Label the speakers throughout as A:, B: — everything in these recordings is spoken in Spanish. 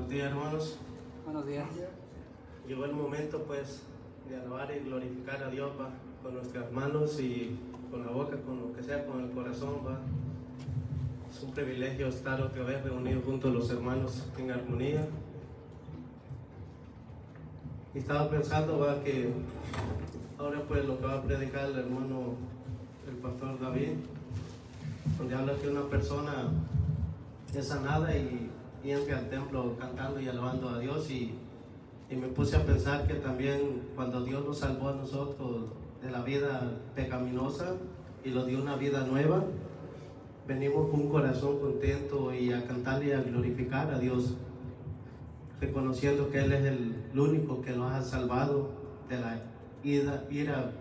A: Buenos días, hermanos.
B: Buenos días.
A: Llegó el momento pues de alabar y glorificar a Dios, ¿va? Con nuestras manos y con la boca, con lo que sea, con el corazón, ¿va? Es un privilegio estar otra vez reunidos juntos los hermanos en armonía. Y estaba pensando, ¿va? Que ahora pues lo que va a predicar el hermano, el pastor David, donde habla que una persona es sanada y entra al templo cantando y alabando a Dios, y me puse a pensar que también cuando Dios nos salvó a nosotros de la vida pecaminosa y nos dio una vida nueva, venimos con un corazón contento y a cantar y a glorificar a Dios, reconociendo que Él es el único que nos ha salvado de la ira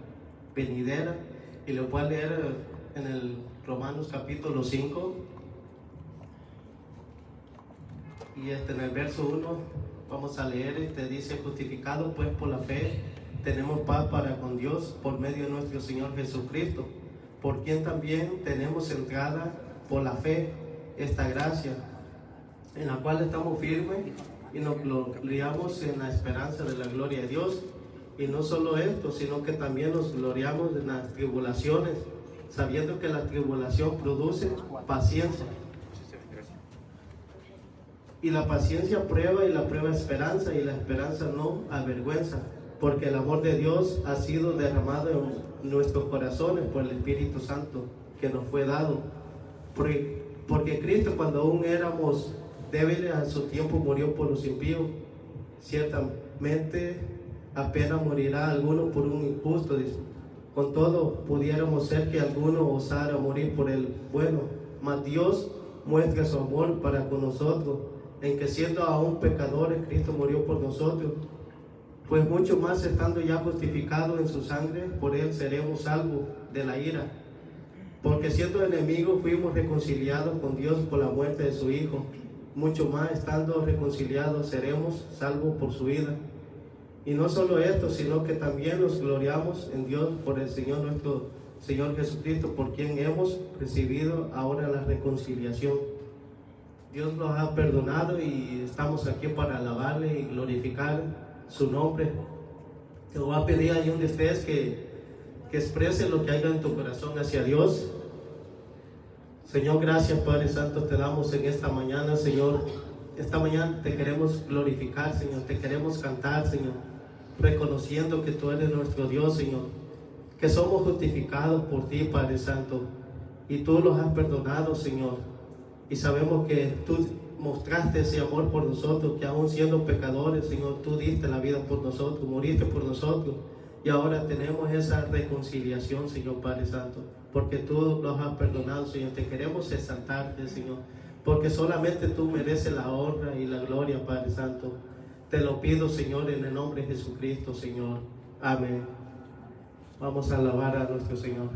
A: venidera. Y lo voy a leer en el Romanos capítulo 5 y en el verso 1 vamos a leer. Dice: justificados pues por la fe tenemos paz para con Dios por medio de nuestro Señor Jesucristo, por quien también tenemos entrada por la fe esta gracia, en la cual estamos firmes y nos gloriamos en la esperanza de la gloria de Dios. Y no solo esto, sino que también nos gloriamos en las tribulaciones, sabiendo que la tribulación produce paciencia, y la paciencia prueba, y la prueba esperanza, y la esperanza no avergüenza, porque el amor de Dios ha sido derramado en nuestros corazones por el Espíritu Santo que nos fue dado. Porque Cristo, cuando aún éramos débiles, a su tiempo murió por los impíos. Ciertamente apenas morirá alguno por un injusto, dice. Con todo, pudiéramos ser que alguno osara morir por el bueno, mas Dios muestra su amor para con nosotros, en que siendo aún pecadores, Cristo murió por nosotros. Pues mucho más, estando ya justificados en su sangre, por Él seremos salvos de la ira. Porque siendo enemigos fuimos reconciliados con Dios por la muerte de su Hijo. Mucho más, estando reconciliados, seremos salvos por su vida. Y no solo esto, sino que también nos gloriamos en Dios por el Señor nuestro Señor Jesucristo, por quien hemos recibido ahora la reconciliación. Dios nos ha perdonado y estamos aquí para alabarle y glorificar su nombre. Te voy a pedir ahí donde estés que exprese lo que haya en tu corazón hacia Dios. Señor, gracias Padre Santo, te damos en esta mañana, Señor. Esta mañana te queremos glorificar, Señor, te queremos cantar, Señor, reconociendo que tú eres nuestro Dios, Señor, que somos justificados por ti, Padre Santo, y tú los has perdonado, Señor, y sabemos que tú mostraste ese amor por nosotros, que aún siendo pecadores, Señor, tú diste la vida por nosotros, moriste por nosotros, y ahora tenemos esa reconciliación, Señor Padre Santo, porque tú los has perdonado, Señor. Te queremos exaltarte, Señor, porque solamente tú mereces la honra y la gloria, Padre Santo. Te lo pido, Señor, en el nombre de Jesucristo, Señor. Amén. Vamos a alabar a nuestro Señor.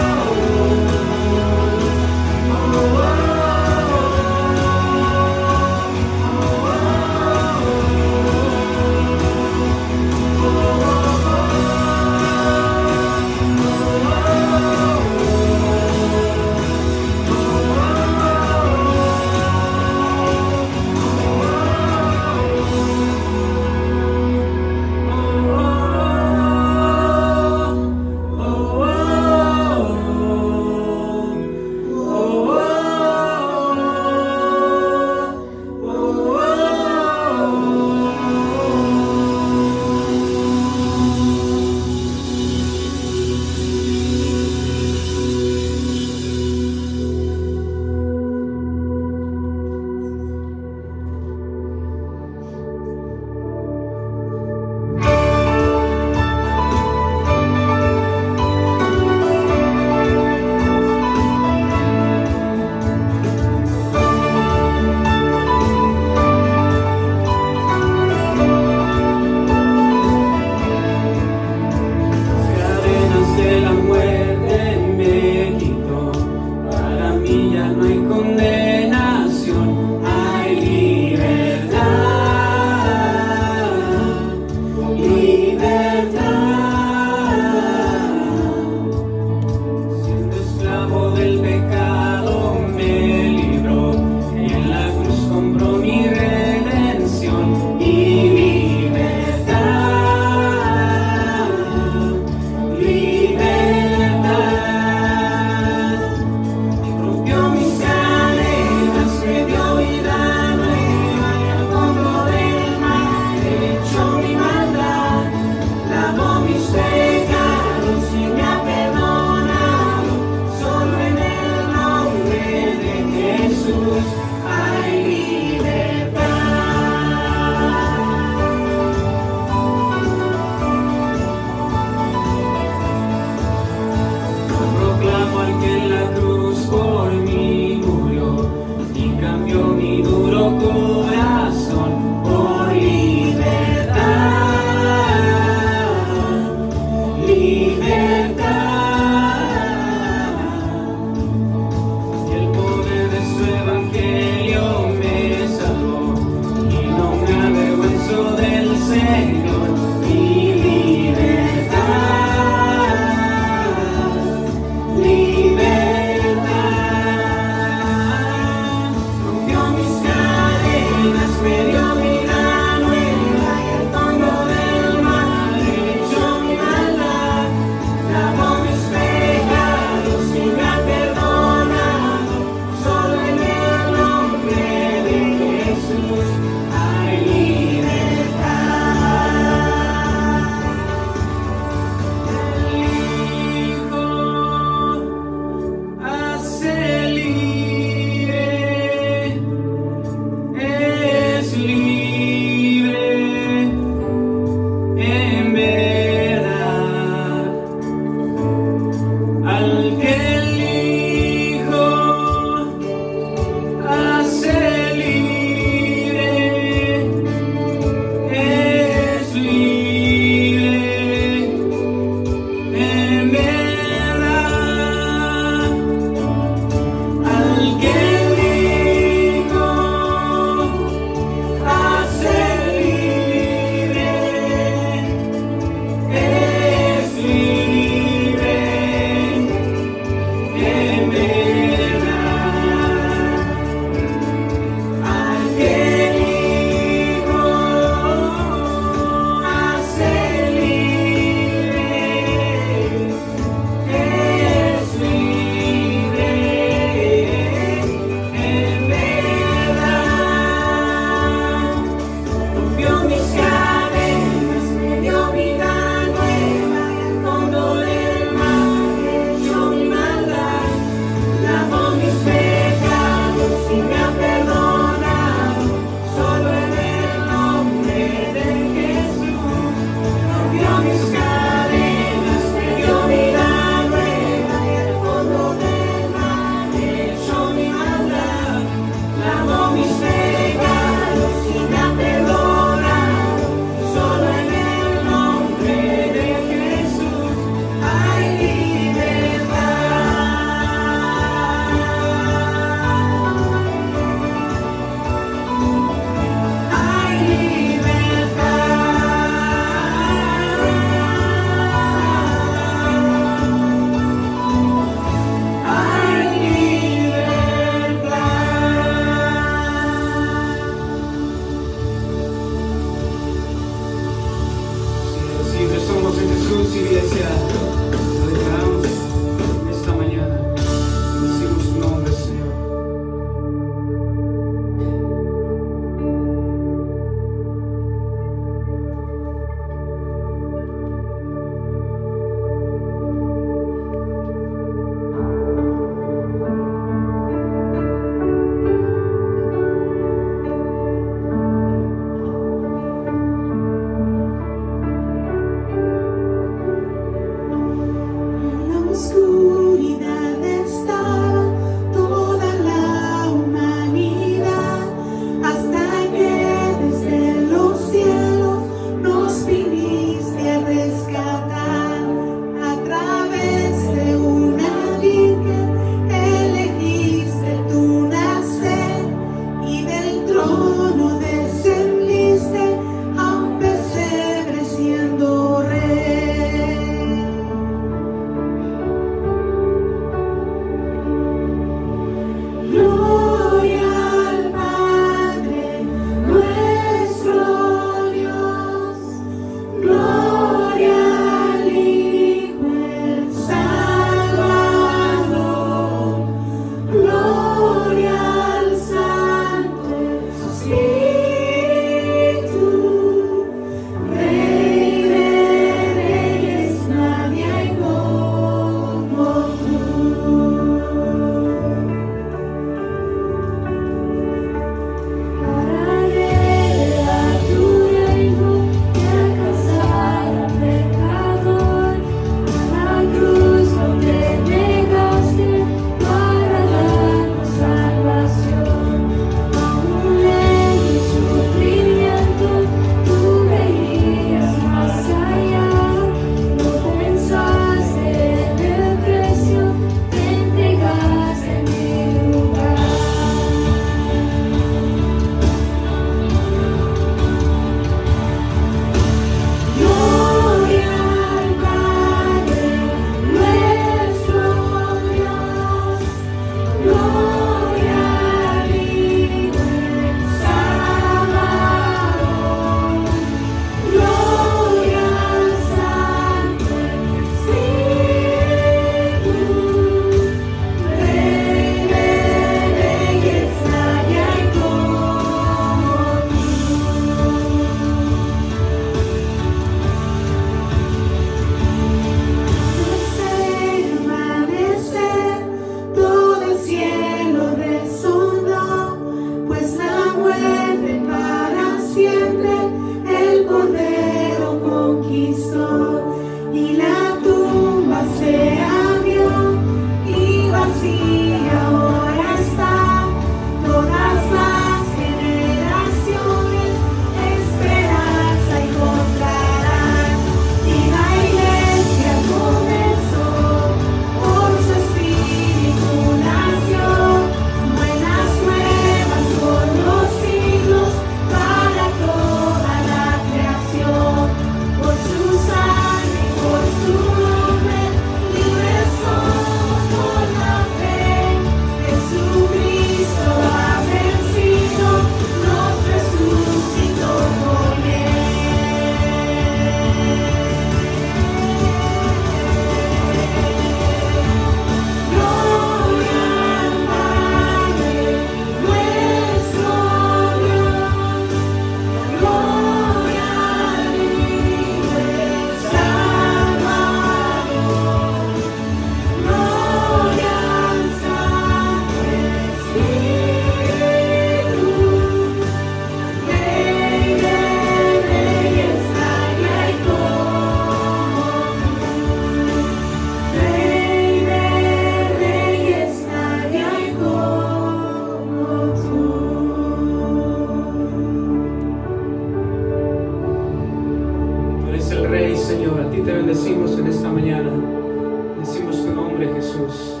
B: Señor. A ti te bendecimos en esta mañana. Bendecimos tu nombre, Jesús.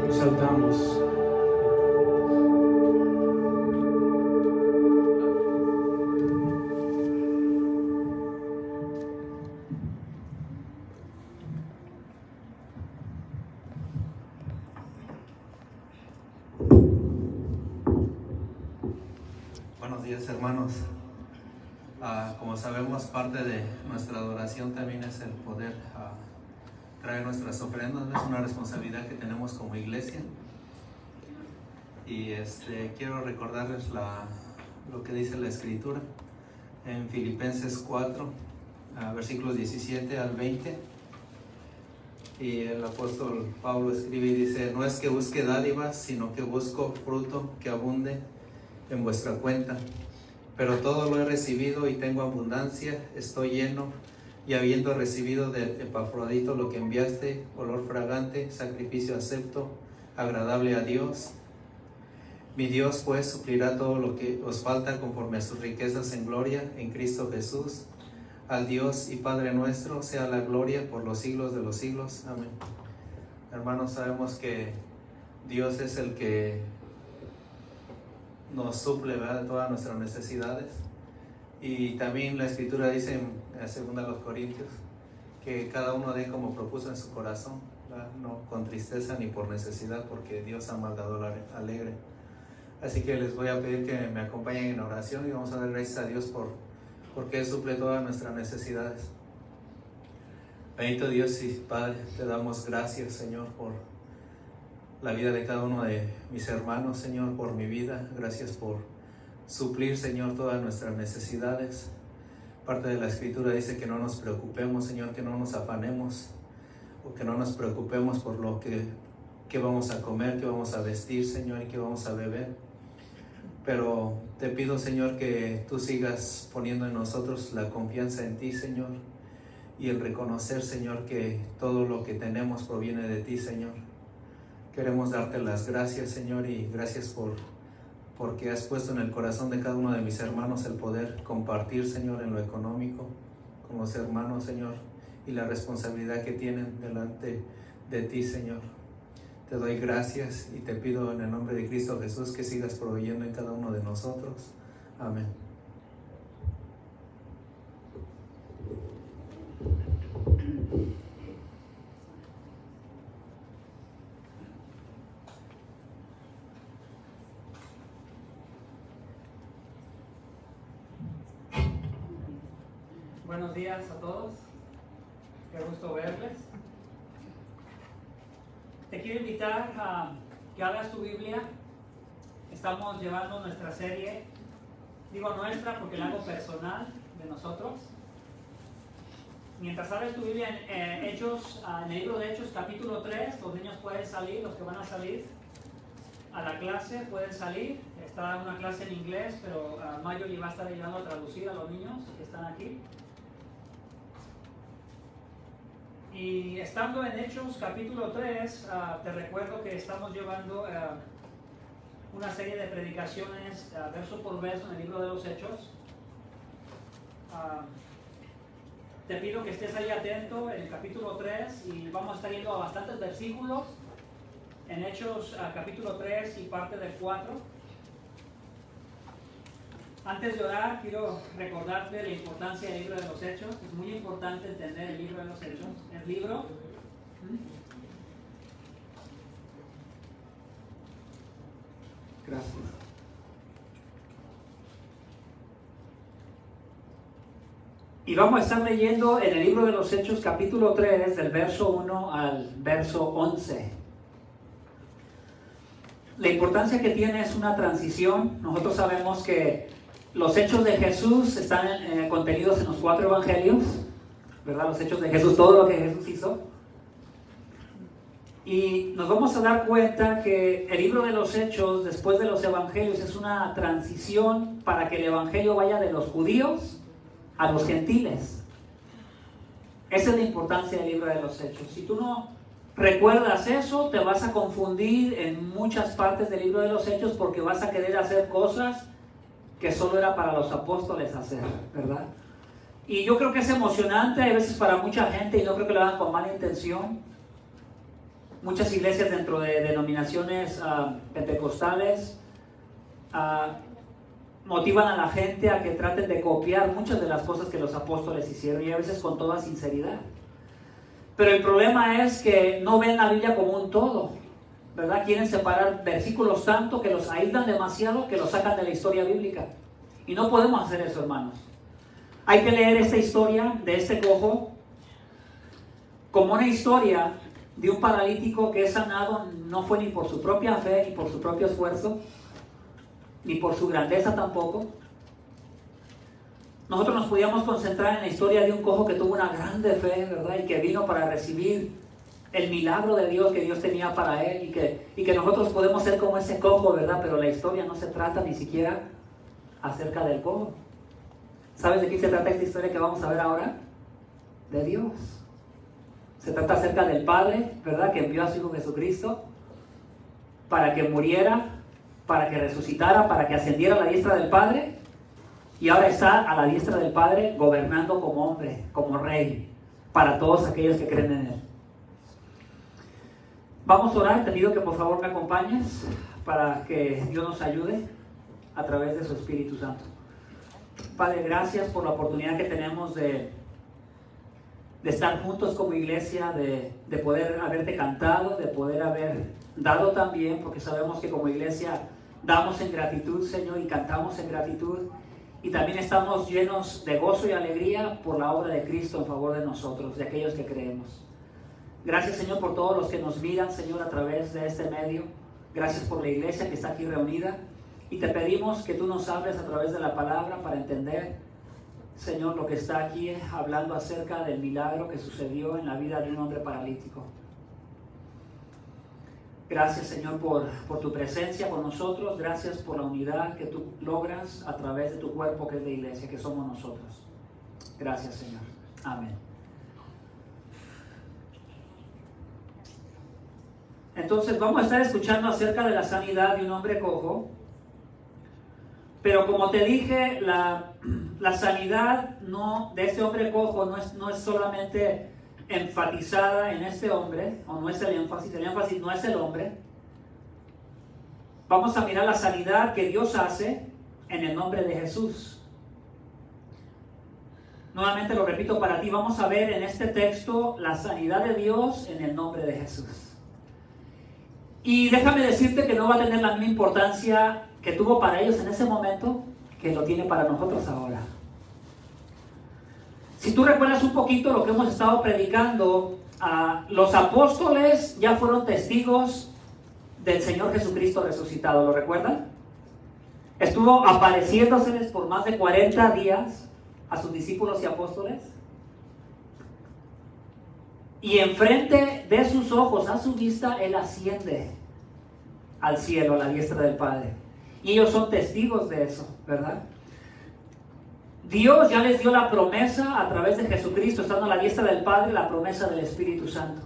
B: Te exaltamos.
C: Buenos días, hermanos. Como sabemos, parte de nuestra adoración también es el poder traer nuestras ofrendas. Es una responsabilidad que tenemos como iglesia. Y quiero recordarles lo que dice la Escritura en Filipenses 4, versículos 17 al 20. Y el apóstol Pablo escribe y dice: no es que busque dádivas, sino que busco fruto que abunde en vuestra cuenta. Pero todo lo he recibido y tengo abundancia, estoy lleno, y habiendo recibido de Epafrodito lo que enviaste, olor fragante, sacrificio acepto, agradable a Dios. Mi Dios pues suplirá todo lo que os falta conforme a sus riquezas en gloria en Cristo Jesús. Al Dios y Padre nuestro sea la gloria por los siglos de los siglos. Amén. Hermanos, sabemos que Dios es el que nos suple, ¿verdad?, de todas nuestras necesidades. Y también la Escritura dice en 2 Corintios que cada uno dé como propuso en su corazón, ¿verdad?, no con tristeza ni por necesidad, porque Dios ama al dador alegre. Así que les voy a pedir que me acompañen en oración y vamos a dar gracias a Dios porque Él suple todas nuestras necesidades. Bendito Dios y Padre, te damos gracias, Señor, por la vida de cada uno de mis hermanos, Señor, por mi vida. Gracias por suplir, Señor, todas nuestras necesidades. Parte de la Escritura dice que no nos preocupemos, Señor, que no nos afanemos, o que no nos preocupemos por lo que vamos a comer, que vamos a vestir, Señor, y que vamos a beber. Pero te pido, Señor, que tú sigas poniendo en nosotros la confianza en ti, Señor, y el reconocer, Señor, que todo lo que tenemos proviene de ti, Señor. Queremos darte las gracias, Señor, y gracias porque has puesto en el corazón de cada uno de mis hermanos el poder compartir, Señor, en lo económico con los hermanos, Señor, y la responsabilidad que tienen delante de ti, Señor. Te doy gracias y te pido en el nombre de Cristo Jesús que sigas proveyendo en cada uno de nosotros. Amén.
D: Buenos días a todos, qué gusto verles. Te quiero invitar a que abras tu Biblia. Estamos llevando nuestra serie, digo nuestra porque la hago personal, de nosotros. Mientras abres tu Biblia en Hechos, en el libro de Hechos capítulo 3, los niños pueden salir, los que van a salir a la clase pueden salir. Está una clase en inglés, pero Mayo va a estar ayudando a traducir a los niños que están aquí. Y estando en Hechos capítulo 3, te recuerdo que estamos llevando una serie de predicaciones verso por verso en el libro de los Hechos. Te pido que estés ahí atento en el capítulo 3 y vamos a estar yendo a bastantes versículos en Hechos capítulo 3 y parte del 4. Antes de orar, quiero recordarte la importancia del libro de los Hechos. Es muy importante entender el libro de los Hechos. El libro gracias. Y vamos a estar leyendo en el libro de los Hechos capítulo 3 del verso 1 al verso 11. La importancia que tiene es una transición. Nosotros sabemos que los hechos de Jesús están contenidos en los 4 evangelios, ¿verdad? Los hechos de Jesús, todo lo que Jesús hizo. Y nos vamos a dar cuenta que el libro de los hechos, después de los evangelios, es una transición para que el evangelio vaya de los judíos a los gentiles. Esa es la importancia del libro de los hechos. Si tú no recuerdas eso, te vas a confundir en muchas partes del libro de los hechos porque vas a querer hacer cosas que solo era para los apóstoles hacer, ¿verdad? Y yo creo que es emocionante a veces para mucha gente, y no creo que lo hagan con mala intención. Muchas iglesias dentro de denominaciones pentecostales motivan a la gente a que traten de copiar muchas de las cosas que los apóstoles hicieron, y a veces con toda sinceridad. Pero el problema es que no ven la Biblia como un todo, ¿verdad? Quieren separar versículos tanto que los aíslan demasiado que los sacan de la historia bíblica. Y no podemos hacer eso, hermanos. Hay que leer esta historia de este cojo como una historia de un paralítico que es sanado, no fue ni por su propia fe, ni por su propio esfuerzo, ni por su grandeza tampoco. Nosotros nos podíamos concentrar en la historia de un cojo que tuvo una grande fe, ¿verdad? Y que vino para recibir el milagro de Dios que Dios tenía para él, y que nosotros podemos ser como ese cojo, ¿verdad? Pero la historia no se trata ni siquiera acerca del cojo. ¿Sabes de qué se trata esta historia que vamos a ver ahora? De Dios. Se trata acerca del Padre, ¿verdad? Que envió a su Hijo Jesucristo para que muriera, para que resucitara, para que ascendiera a la diestra del Padre, y ahora está a la diestra del Padre gobernando como hombre, como rey, para todos aquellos que creen en Él. Vamos a orar. Te pido que por favor me acompañes para que Dios nos ayude a través de su Espíritu Santo. Padre, gracias por la oportunidad que tenemos de estar juntos como iglesia, de poder haberte cantado, de poder haber dado también, porque sabemos que como iglesia damos en gratitud, Señor, y cantamos en gratitud, y también estamos llenos de gozo y alegría por la obra de Cristo en favor de nosotros, de aquellos que creemos. Gracias, Señor, por todos los que nos miran, Señor, a través de este medio. Gracias por la iglesia que está aquí reunida, y te pedimos que tú nos hables a través de la palabra para entender, Señor, lo que está aquí hablando acerca del milagro que sucedió en la vida de un hombre paralítico. Gracias, Señor, por tu presencia con nosotros. Gracias por la unidad que tú logras a través de tu cuerpo, que es la iglesia, que somos nosotros. Gracias, Señor. Amén. Entonces vamos a estar escuchando acerca de la sanidad de un hombre cojo. Pero como te dije, la sanidad de este hombre cojo no es solamente enfatizada en este hombre, o no es el énfasis no es el hombre. Vamos a mirar la sanidad que Dios hace en el nombre de Jesús. Nuevamente lo repito para ti, vamos a ver en este texto la sanidad de Dios en el nombre de Jesús. Y déjame decirte que no va a tener la misma importancia que tuvo para ellos en ese momento que lo tiene para nosotros ahora. Si tú recuerdas un poquito lo que hemos estado predicando, los apóstoles ya fueron testigos del Señor Jesucristo resucitado, ¿lo recuerdan? Estuvo apareciéndoseles por más de 40 días a sus discípulos y apóstoles. Y enfrente de sus ojos, a su vista, Él asciende al cielo, a la diestra del Padre. Y ellos son testigos de eso, ¿verdad? Dios ya les dio la promesa a través de Jesucristo, estando a la diestra del Padre, la promesa del Espíritu Santo.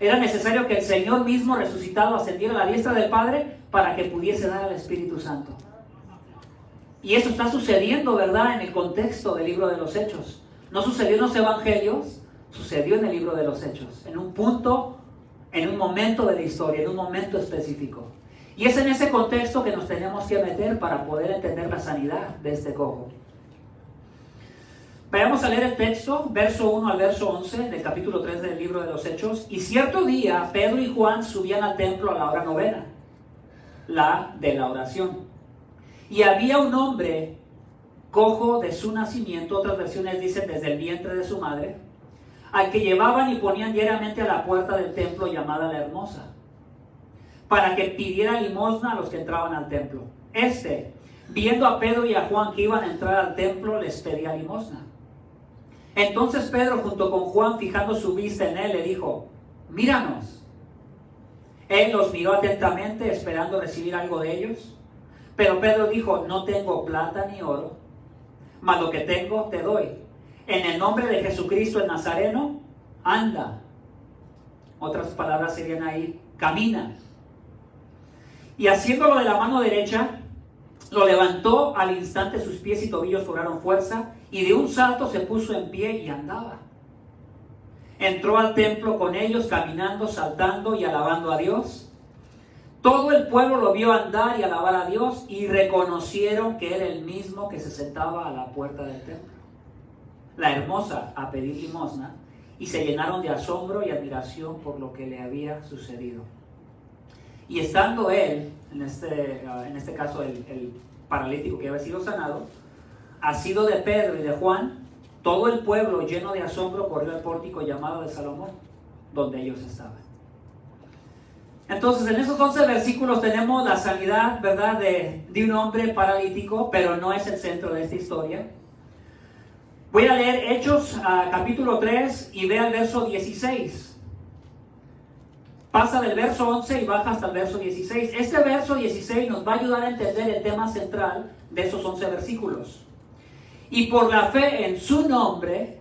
D: Era necesario que el Señor mismo resucitado ascendiera a la diestra del Padre para que pudiese dar al Espíritu Santo. Y eso está sucediendo, ¿verdad?, en el contexto del libro de los Hechos. No sucedió en los Evangelios, sucedió en el libro de los Hechos, en un punto, en un momento de la historia, en un momento específico. Y es en ese contexto que nos tenemos que meter para poder entender la sanidad de este cojo. Vayamos a leer el texto, verso 1 al verso 11 del capítulo 3 del libro de los Hechos. Y cierto día, Pedro y Juan subían al templo a la hora novena, la de la oración. Y había un hombre cojo de su nacimiento, otras versiones dicen desde el vientre de su madre, al que llevaban y ponían diariamente a la puerta del templo llamada la Hermosa, para que pidiera limosna a los que entraban al templo. Viendo a Pedro y a Juan que iban a entrar al templo, les pedía limosna. Entonces Pedro, junto con Juan, fijando su vista en él, le dijo: míranos. Él los miró atentamente, esperando recibir algo de ellos. Pero Pedro dijo: no tengo plata ni oro, mas lo que tengo te doy. En el nombre de Jesucristo el Nazareno, anda. Otras palabras serían ahí: camina. Y haciéndolo de la mano derecha, lo levantó. Al instante sus pies y tobillos cobraron fuerza, y de un salto se puso en pie y andaba. Entró al templo con ellos, caminando, saltando y alabando a Dios. Todo el pueblo lo vio andar y alabar a Dios y reconocieron que era el mismo que se sentaba a la puerta del templo, la hermosa, a pedir limosna, y se llenaron de asombro y admiración por lo que le había sucedido. Y estando él, en este caso el paralítico que había sido sanado, asido de Pedro y de Juan, todo el pueblo lleno de asombro corrió al pórtico llamado de Salomón, donde ellos estaban. Entonces, en esos 11 versículos tenemos la sanidad, ¿verdad?, de un hombre paralítico, pero no es el centro de esta historia. Voy a leer Hechos capítulo 3 y ve al verso 16. Pasa del verso 11 y baja hasta el verso 16. Este verso 16 nos va a ayudar a entender el tema central de esos 11 versículos. Y por la fe en su nombre,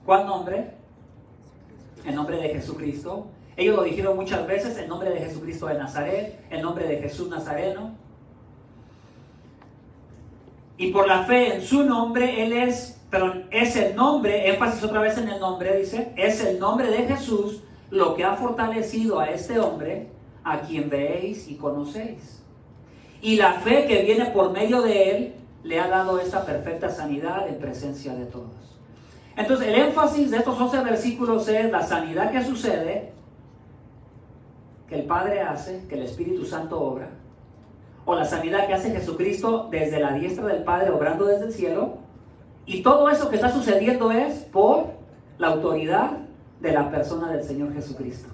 D: ¿cuál nombre? El nombre de Jesucristo. Ellos lo dijeron muchas veces, el nombre de Jesucristo de Nazaret, el nombre de Jesús Nazareno. Y por la fe en su nombre, es el nombre, énfasis otra vez en el nombre, dice, es el nombre de Jesús lo que ha fortalecido a este hombre, a quien veéis y conocéis. Y la fe que viene por medio de él, le ha dado esta perfecta sanidad en presencia de todos. Entonces, el énfasis de estos 11 versículos es la sanidad que sucede, que el Padre hace, que el Espíritu Santo obra, o la sanidad que hace Jesucristo desde la diestra del Padre, obrando desde el cielo, y todo eso que está sucediendo es por la autoridad de la persona del Señor Jesucristo.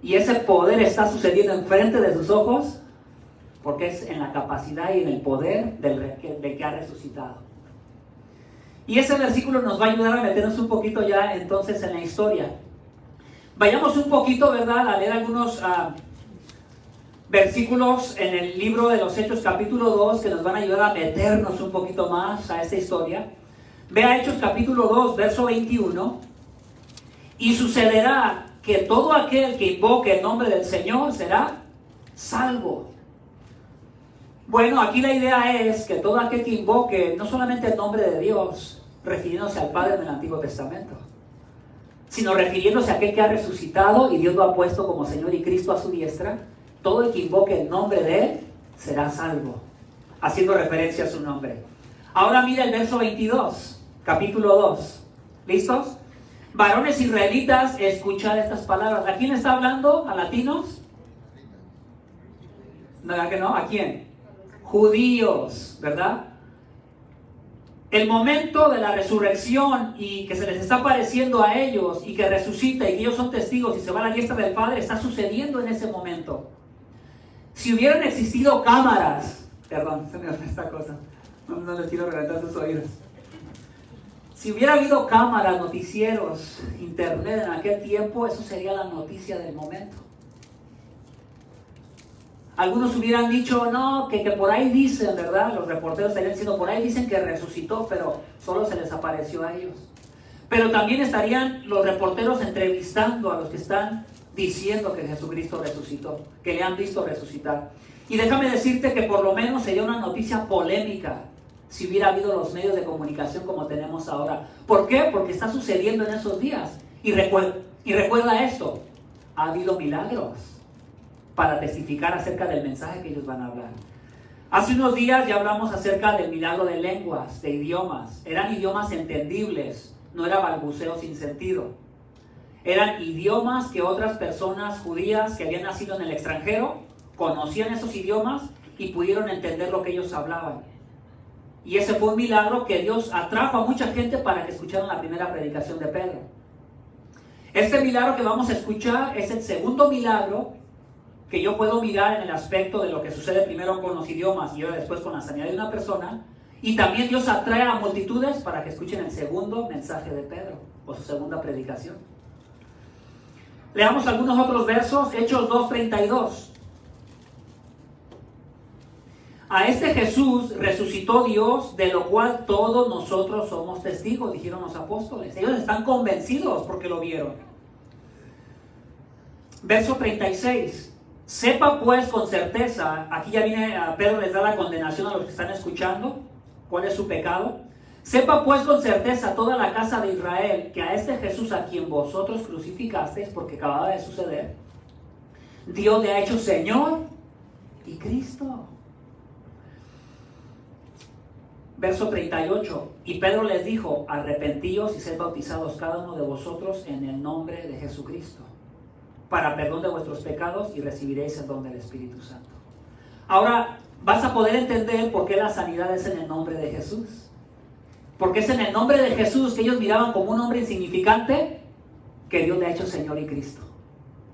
D: Y ese poder está sucediendo enfrente de sus ojos, porque es en la capacidad y en el poder del que ha resucitado. Y ese versículo nos va a ayudar a meternos un poquito ya entonces en la historia. Vayamos un poquito, ¿verdad?, a leer algunos versículos en el libro de los Hechos capítulo 2 que nos van a ayudar a meternos un poquito más a esta historia. Ve a Hechos capítulo 2, verso 21. Y sucederá que todo aquel que invoque el nombre del Señor será salvo. Bueno, aquí la idea es que todo aquel que invoque no solamente el nombre de Dios, refiriéndose al Padre en el Antiguo Testamento, sino refiriéndose a aquel que ha resucitado y Dios lo ha puesto como Señor y Cristo a su diestra. Todo el que invoque el nombre de Él será salvo, haciendo referencia a su nombre. Ahora mira el verso 22, capítulo 2. ¿Listos? Varones israelitas, escuchad estas palabras. ¿A quién está hablando? ¿A latinos? ¿Verdad que no? ¿A quién? Judíos, ¿verdad? El momento de la resurrección y que se les está apareciendo a ellos y que resucita y que ellos son testigos y se va a la diestra del Padre, está sucediendo en ese momento. Si hubieran existido cámaras, perdón, se me hace esta cosa, no les quiero reventar sus oídos. Si hubiera habido cámaras, noticieros, internet en aquel tiempo, eso sería la noticia del momento. Algunos hubieran dicho, no, que por ahí dicen, ¿verdad? Los reporteros estarían diciendo, por ahí dicen que resucitó, pero solo se les apareció a ellos. Pero también estarían los reporteros entrevistando a los que están diciendo que Jesucristo resucitó, que le han visto resucitar. Y déjame decirte que por lo menos sería una noticia polémica si hubiera habido los medios de comunicación como tenemos ahora. ¿Por qué? Porque está sucediendo en esos días. Y recuerda esto, ha habido milagros para testificar acerca del mensaje que ellos van a hablar. Hace unos días ya hablamos acerca del milagro de lenguas, de idiomas. Eran idiomas entendibles, no era balbuceo sin sentido. Eran idiomas que otras personas judías que habían nacido en el extranjero conocían esos idiomas y pudieron entender lo que ellos hablaban. Y ese fue un milagro que Dios atrajo a mucha gente para que escucharan la primera predicación de Pedro. Este milagro que vamos a escuchar es el segundo milagro que yo puedo mirar en el aspecto de lo que sucede primero con los idiomas y ahora después con la sanidad de una persona. Y también Dios atrae a multitudes para que escuchen el segundo mensaje de Pedro o su segunda predicación. Leamos algunos otros versos. Hechos 2:32. A este Jesús resucitó Dios, de lo cual todos nosotros somos testigos, dijeron los apóstoles. Ellos están convencidos porque lo vieron. Verso 36. Sepa pues con certeza, aquí ya viene Pedro, les da la condenación a los que están escuchando, cuál es su pecado. Sepa pues con certeza toda la casa de Israel que a este Jesús a quien vosotros crucificasteis, porque acababa de suceder, Dios le ha hecho Señor y Cristo. Verso 38. Y Pedro les dijo: arrepentíos y sed bautizados cada uno de vosotros en el nombre de Jesucristo, para perdón de vuestros pecados, y recibiréis el don del Espíritu Santo. Ahora vas a poder entender por qué la sanidad es en el nombre de Jesús. Porque es en el nombre de Jesús, que ellos miraban como un hombre insignificante, que Dios le ha hecho Señor y Cristo.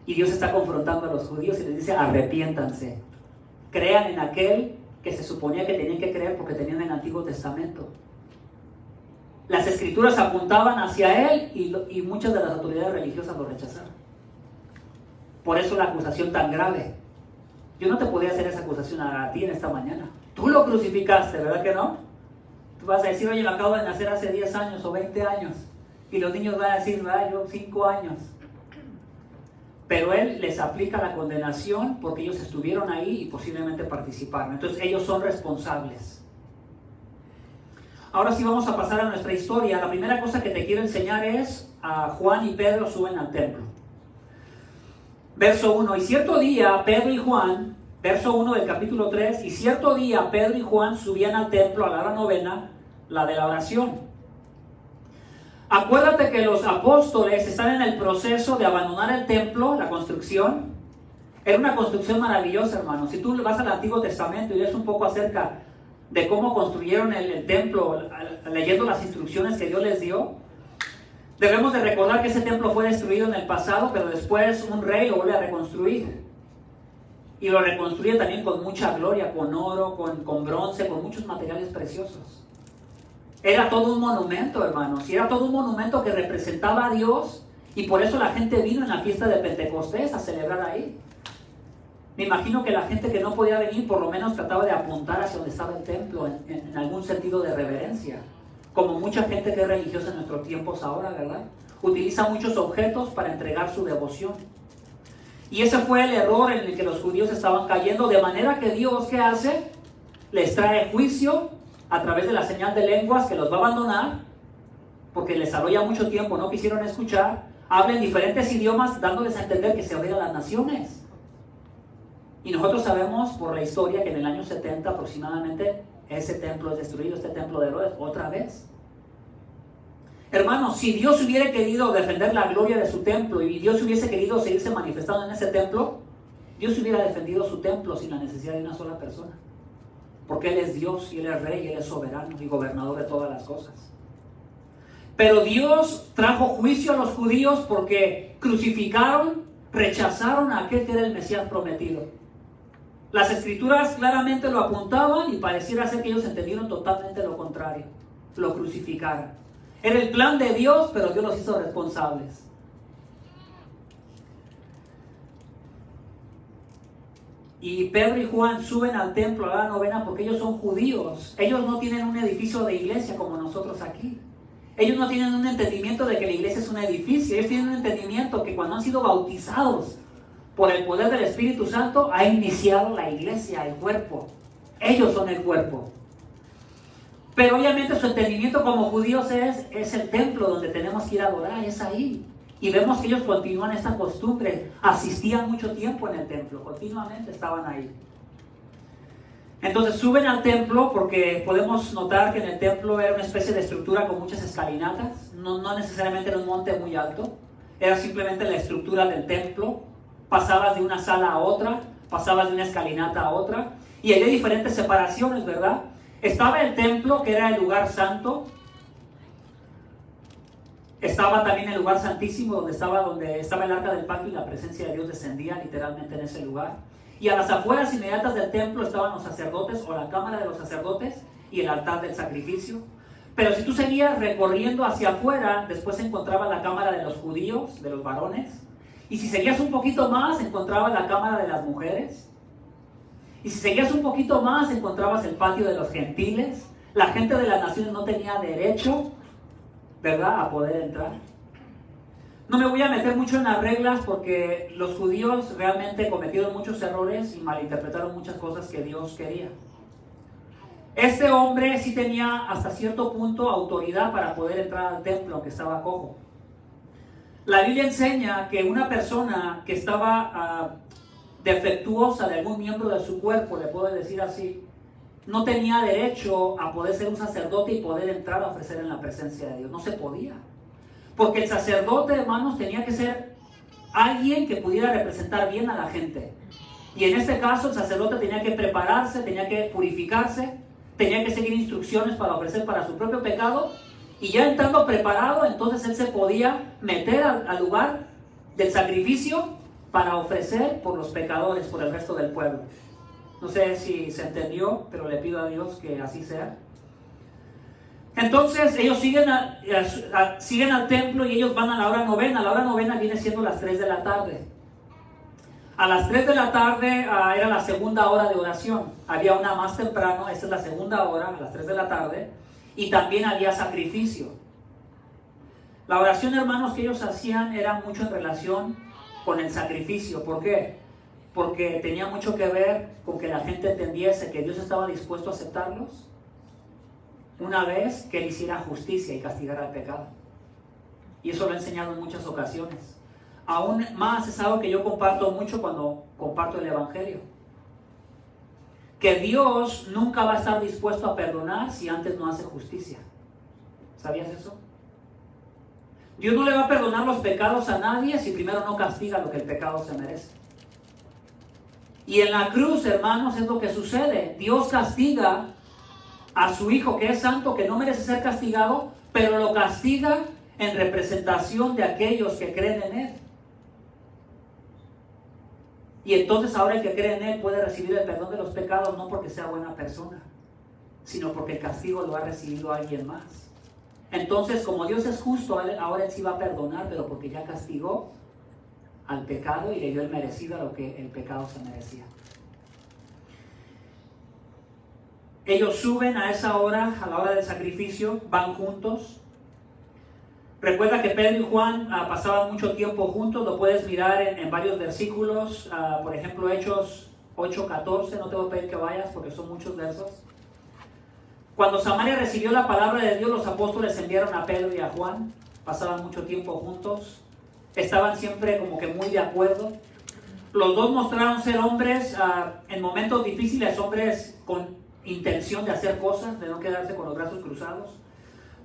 D: Y Dios está confrontando a los judíos y les dice: arrepiéntanse, crean en aquel que se suponía que tenían que creer porque tenían el Antiguo Testamento. Las escrituras apuntaban hacia él y muchas de las autoridades religiosas lo rechazaron. Por eso la acusación tan grave. Yo no te podía hacer esa acusación a ti en esta mañana. Tú lo crucificaste, ¿verdad que no? Tú vas a decir: oye, me acabo de nacer hace 10 años o 20 años. Y los niños van a decir: yo 5 años. Pero él les aplica la condenación porque ellos estuvieron ahí y posiblemente participaron. Entonces ellos son responsables. Ahora sí vamos a pasar a nuestra historia. La primera cosa que te quiero enseñar es: a Juan y Pedro suben al templo. Verso 1. Y cierto día Pedro y Juan, verso 1 del capítulo 3, y cierto día Pedro y Juan subían al templo a la hora novena, la de la oración. Acuérdate que los apóstoles están en el proceso de abandonar el templo, la construcción. Era una construcción maravillosa, hermano. Si tú vas al Antiguo Testamento y lees un poco acerca de cómo construyeron el templo, leyendo las instrucciones que Dios les dio, debemos de recordar que ese templo fue destruido en el pasado, pero después un rey lo vuelve a reconstruir. Y lo reconstruye también con mucha gloria, con oro, con bronce, con muchos materiales preciosos. Era todo un monumento, hermanos, y era todo un monumento que representaba a Dios, y por eso la gente vino en la fiesta de Pentecostés a celebrar ahí. Me imagino que la gente que no podía venir por lo menos trataba de apuntar hacia donde estaba el templo en algún sentido de reverencia, como mucha gente que es religiosa en nuestros tiempos ahora, ¿verdad? Utiliza muchos objetos para entregar su devoción. Y ese fue el error en el que los judíos estaban cayendo, de manera que Dios, ¿qué hace? Les trae juicio a través de la señal de lenguas, que los va a abandonar, porque les habló ya mucho tiempo, no quisieron escuchar, hablan diferentes idiomas, dándoles a entender que se abrieran las naciones. Y nosotros sabemos por la historia que en el año 70 aproximadamente, ese templo es destruido, este templo de Herodes, otra vez. Hermanos, si Dios hubiera querido defender la gloria de su templo, y Dios hubiese querido seguirse manifestando en ese templo, Dios hubiera defendido su templo sin la necesidad de una sola persona. Porque Él es Dios, y Él es Rey, y Él es soberano y gobernador de todas las cosas. Pero Dios trajo juicio a los judíos porque crucificaron, rechazaron a aquel que era el Mesías prometido. Las escrituras claramente lo apuntaban y pareciera ser que ellos entendieron totalmente lo contrario. Lo crucificaron. Era el plan de Dios, pero Dios los hizo responsables. Y Pedro y Juan suben al templo a la novena porque ellos son judíos. Ellos no tienen un edificio de iglesia como nosotros aquí. Ellos no tienen un entendimiento de que la iglesia es un edificio. Ellos tienen un entendimiento que cuando han sido bautizados por el poder del Espíritu Santo, ha iniciado la iglesia, el cuerpo. Ellos son el cuerpo. Pero obviamente su entendimiento como judíos es el templo donde tenemos que ir a adorar, es ahí. Y vemos que ellos continúan esta costumbre, asistían mucho tiempo en el templo, continuamente estaban ahí. Entonces suben al templo porque podemos notar que en el templo era una especie de estructura con muchas escalinatas, no necesariamente era un monte muy alto, era simplemente la estructura del templo. Pasabas de una sala a otra, pasabas de una escalinata a otra, y había diferentes separaciones, ¿verdad? Estaba el templo, que era el lugar santo. Estaba también el lugar santísimo, donde estaba el arca del pacto, y la presencia de Dios descendía literalmente en ese lugar. Y a las afueras inmediatas del templo estaban los sacerdotes, o la cámara de los sacerdotes, y el altar del sacrificio. Pero si tú seguías recorriendo hacia afuera, después se encontraba la cámara de los judíos, de los varones. Y si seguías un poquito más, encontrabas la cámara de las mujeres. Y si seguías un poquito más, encontrabas el patio de los gentiles. La gente de las naciones no tenía derecho, ¿verdad?, a poder entrar. No me voy a meter mucho en las reglas porque los judíos realmente cometieron muchos errores y malinterpretaron muchas cosas que Dios quería. Este hombre sí tenía hasta cierto punto autoridad para poder entrar al templo, aunque estaba cojo. La Biblia enseña que una persona que estaba defectuosa de algún miembro de su cuerpo, le puedo decir así, no tenía derecho a poder ser un sacerdote y poder entrar a ofrecer en la presencia de Dios. No se podía. Porque el sacerdote, hermanos, tenía que ser alguien que pudiera representar bien a la gente. Y en este caso el sacerdote tenía que prepararse, tenía que purificarse, tenía que seguir instrucciones para ofrecer para su propio pecado. Y ya entrando preparado, entonces él se podía meter al lugar del sacrificio para ofrecer por los pecadores, por el resto del pueblo. No sé si se entendió, pero le pido a Dios que así sea. Entonces ellos siguen al templo y ellos van a la hora novena. La hora novena viene siendo las 3 de la tarde. A las 3 de la tarde era la segunda hora de oración. Había una más temprano, esta es la segunda hora, a las 3 de la tarde. Y también había sacrificio. La oración, hermanos, que ellos hacían era mucho en relación con el sacrificio. ¿Por qué? Porque tenía mucho que ver con que la gente entendiese que Dios estaba dispuesto a aceptarlos una vez que Él hiciera justicia y castigara el pecado. Y eso lo he enseñado en muchas ocasiones. Aún más es algo que yo comparto mucho cuando comparto el Evangelio. Que Dios nunca va a estar dispuesto a perdonar si antes no hace justicia. ¿Sabías eso? Dios no le va a perdonar los pecados a nadie si primero no castiga lo que el pecado se merece. Y en la cruz, hermanos, es lo que sucede. Dios castiga a su Hijo, que es santo, que no merece ser castigado, pero lo castiga en representación de aquellos que creen en Él. Y entonces ahora el que cree en Él puede recibir el perdón de los pecados, no porque sea buena persona, sino porque el castigo lo ha recibido alguien más. Entonces, como Dios es justo, ahora Él sí va a perdonar, pero porque ya castigó al pecado y le dio el merecido a lo que el pecado se merecía. Ellos suben a esa hora, a la hora del sacrificio, van juntos. Recuerda que Pedro y Juan pasaban mucho tiempo juntos, lo puedes mirar en varios versículos, por ejemplo Hechos 8:14, no te voy a pedir que vayas porque son muchos versos. Cuando Samaria recibió la palabra de Dios, los apóstoles enviaron a Pedro y a Juan, pasaban mucho tiempo juntos, estaban siempre como que muy de acuerdo. Los dos mostraron ser hombres en momentos difíciles, hombres con intención de hacer cosas, de no quedarse con los brazos cruzados.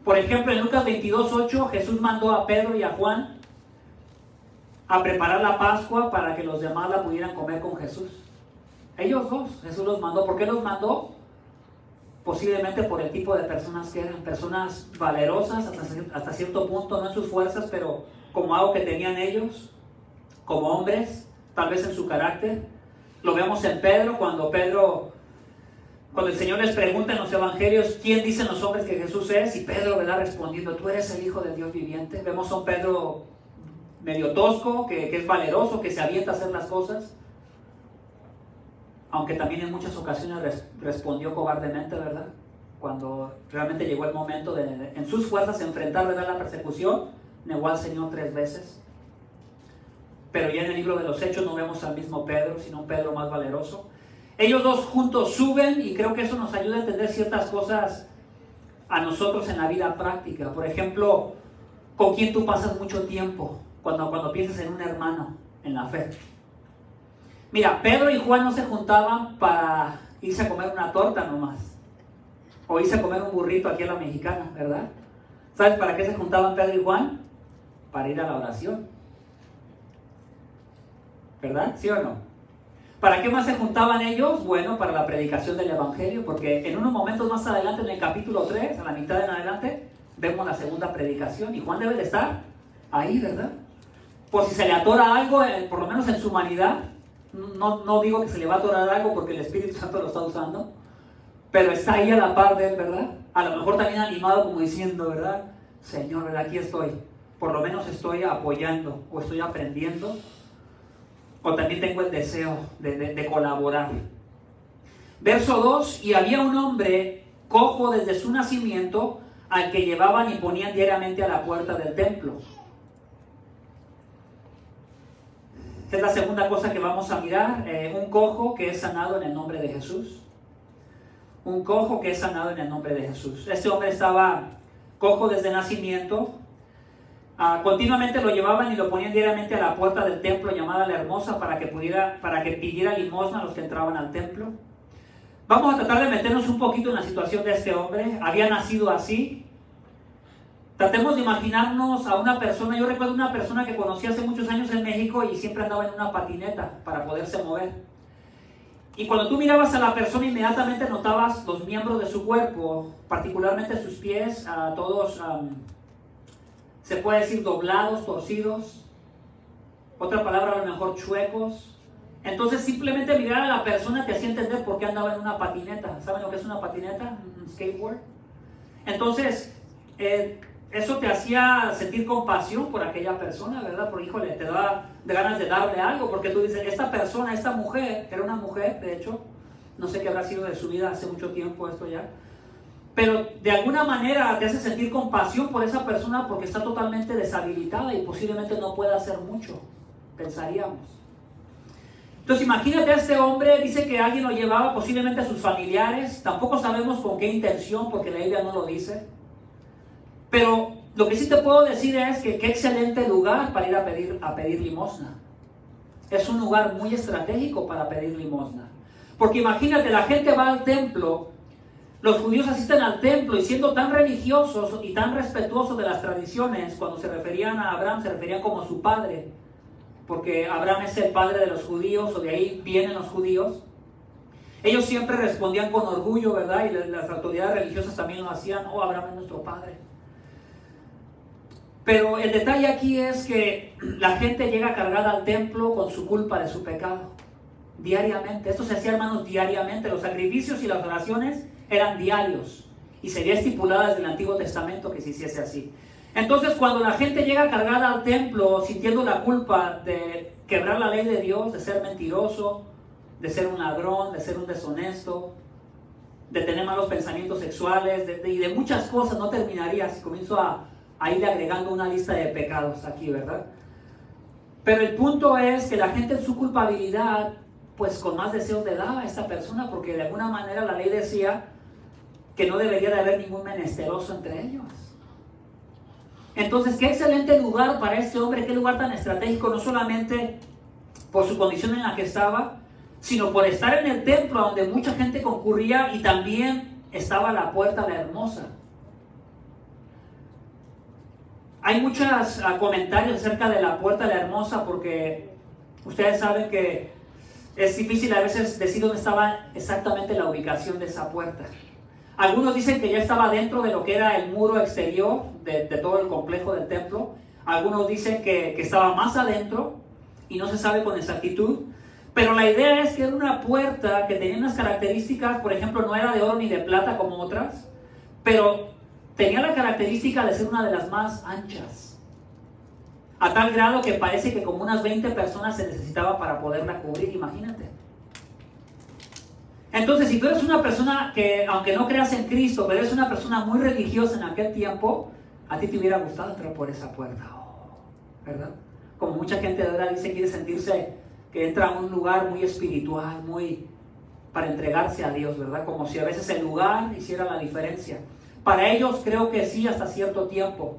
D: Por ejemplo, en Lucas 22:8, Jesús mandó a Pedro y a Juan a preparar la Pascua para que los demás la pudieran comer con Jesús. Ellos dos, Jesús los mandó. ¿Por qué los mandó? Posiblemente por el tipo de personas que eran, personas valerosas hasta cierto punto, no en sus fuerzas, pero como algo que tenían ellos, como hombres, tal vez en su carácter. Lo vemos en Pedro, cuando el Señor les pregunta en los evangelios, ¿quién dicen los hombres que Jesús es? Y Pedro, ¿verdad?, respondiendo, tú eres el Hijo del Dios viviente. Vemos a un Pedro medio tosco, que es valeroso, que se avienta a hacer las cosas, aunque también en muchas ocasiones respondió cobardemente, ¿verdad? Cuando realmente llegó el momento de en sus fuerzas enfrentar, ¿verdad?, la persecución, negó al Señor 3 veces. Pero ya en el libro de los Hechos no vemos al mismo Pedro, sino un Pedro más valeroso. Ellos dos juntos suben y creo que eso nos ayuda a entender ciertas cosas a nosotros en la vida práctica. Por ejemplo, ¿con quién tú pasas mucho tiempo cuando piensas en un hermano en la fe? Mira, Pedro y Juan no se juntaban para irse a comer una torta nomás, o irse a comer un burrito aquí a la mexicana, ¿verdad? ¿Sabes para qué se juntaban Pedro y Juan? Para ir a la oración, ¿verdad? ¿Sí o no? ¿Para qué más se juntaban ellos? Bueno, para la predicación del Evangelio, porque en unos momentos más adelante, en el capítulo 3, a la mitad en adelante, vemos la segunda predicación, y Juan debe de estar ahí, ¿verdad? Por si se le atora algo, por lo menos en su humanidad. No digo que se le va a atorar algo porque el Espíritu Santo lo está usando, pero está ahí a la par de él, ¿verdad? A lo mejor también animado como diciendo, ¿verdad? Señor, ¿verdad? Aquí estoy. Por lo menos estoy apoyando o estoy aprendiendo, o también tengo el deseo de colaborar. Verso 2, y había un hombre cojo desde su nacimiento al que llevaban y ponían diariamente a la puerta del templo. Es la segunda cosa que vamos a mirar, un cojo que es sanado en el nombre de Jesús. un cojo que es sanado en el nombre de Jesús. Este hombre estaba cojo desde nacimiento. Continuamente lo llevaban y lo ponían diariamente a la puerta del templo llamada La Hermosa para que pidiera limosna a los que entraban al templo. Vamos a tratar de meternos un poquito en la situación de este hombre. Había nacido así. Tratemos de imaginarnos a una persona. Yo recuerdo una persona que conocí hace muchos años en México y siempre andaba en una patineta para poderse mover. Y cuando tú mirabas a la persona, inmediatamente notabas los miembros de su cuerpo, particularmente sus pies, todos, se puede decir, doblados, torcidos. Otra palabra, a lo mejor chuecos. Entonces, simplemente mirar a la persona te hacía entender por qué andaba en una patineta. ¿Saben lo que es una patineta? Un skateboard. Entonces, eso te hacía sentir compasión por aquella persona, ¿verdad? Porque, híjole, te da ganas de darle algo, porque tú dices, esta persona, esta mujer, era una mujer, de hecho, no sé qué habrá sido de su vida hace mucho tiempo esto ya, pero de alguna manera te hace sentir compasión por esa persona porque está totalmente deshabilitada y posiblemente no pueda hacer mucho, pensaríamos. Entonces imagínate a este hombre, dice que alguien lo llevaba, posiblemente a sus familiares, tampoco sabemos con qué intención porque la Biblia no lo dice. Pero lo que sí te puedo decir es que qué excelente lugar para ir a pedir limosna. Es un lugar muy estratégico para pedir limosna. Porque imagínate, la gente va al templo, los judíos asisten al templo y siendo tan religiosos y tan respetuosos de las tradiciones, cuando se referían a Abraham, se referían como su padre. Porque Abraham es el padre de los judíos, o de ahí vienen los judíos. Ellos siempre respondían con orgullo, ¿verdad? Y las autoridades religiosas también lo hacían. Oh, Abraham es nuestro padre. Pero el detalle aquí es que la gente llega cargada al templo con su culpa de su pecado, diariamente. Esto se hacía, hermanos, diariamente. Los sacrificios y las oraciones eran diarios y sería estipulada desde el Antiguo Testamento que se hiciese así. Entonces, cuando la gente llega cargada al templo sintiendo la culpa de quebrar la ley de Dios, de ser mentiroso, de ser un ladrón, de ser un deshonesto, de tener malos pensamientos sexuales y de muchas cosas, no terminaría si comienzo a ir agregando una lista de pecados aquí, ¿verdad? Pero el punto es que la gente en su culpabilidad, pues con más deseos le daba a esta persona, porque de alguna manera la ley decía que no debería de haber ningún menesteroso entre ellos. Entonces, qué excelente lugar para este hombre, qué lugar tan estratégico, no solamente por su condición en la que estaba, sino por estar en el templo donde mucha gente concurría y también estaba la puerta La Hermosa. Hay muchos comentarios acerca de la puerta La Hermosa porque ustedes saben que es difícil a veces decir dónde estaba exactamente la ubicación de esa puerta. Algunos dicen que ya estaba dentro de lo que era el muro exterior de todo el complejo del templo. Algunos dicen que estaba más adentro y no se sabe con exactitud. Pero la idea es que era una puerta que tenía unas características, por ejemplo, no era de oro ni de plata como otras, pero tenía la característica de ser una de las más anchas. A tal grado que parece que como unas 20 personas se necesitaba para poderla cubrir, imagínate. Entonces, si tú eres una persona que, aunque no creas en Cristo, pero eres una persona muy religiosa en aquel tiempo, a ti te hubiera gustado entrar por esa puerta, ¿verdad? Como mucha gente de ahora dice, quiere sentirse que entra a un lugar muy espiritual, muy para entregarse a Dios, ¿verdad? Como si a veces el lugar hiciera la diferencia. Para ellos creo que sí, hasta cierto tiempo,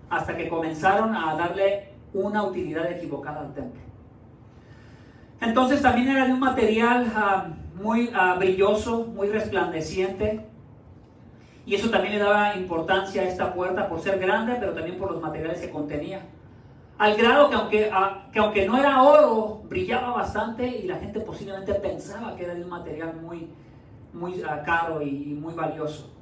D: hasta que comenzaron a darle una utilidad equivocada al templo. Entonces también era de un material muy brilloso, muy resplandeciente, y eso también le daba importancia a esta puerta por ser grande, pero también por los materiales que contenía. Al grado que aunque no era oro, brillaba bastante y la gente posiblemente pensaba que era de un material muy caro y muy valioso.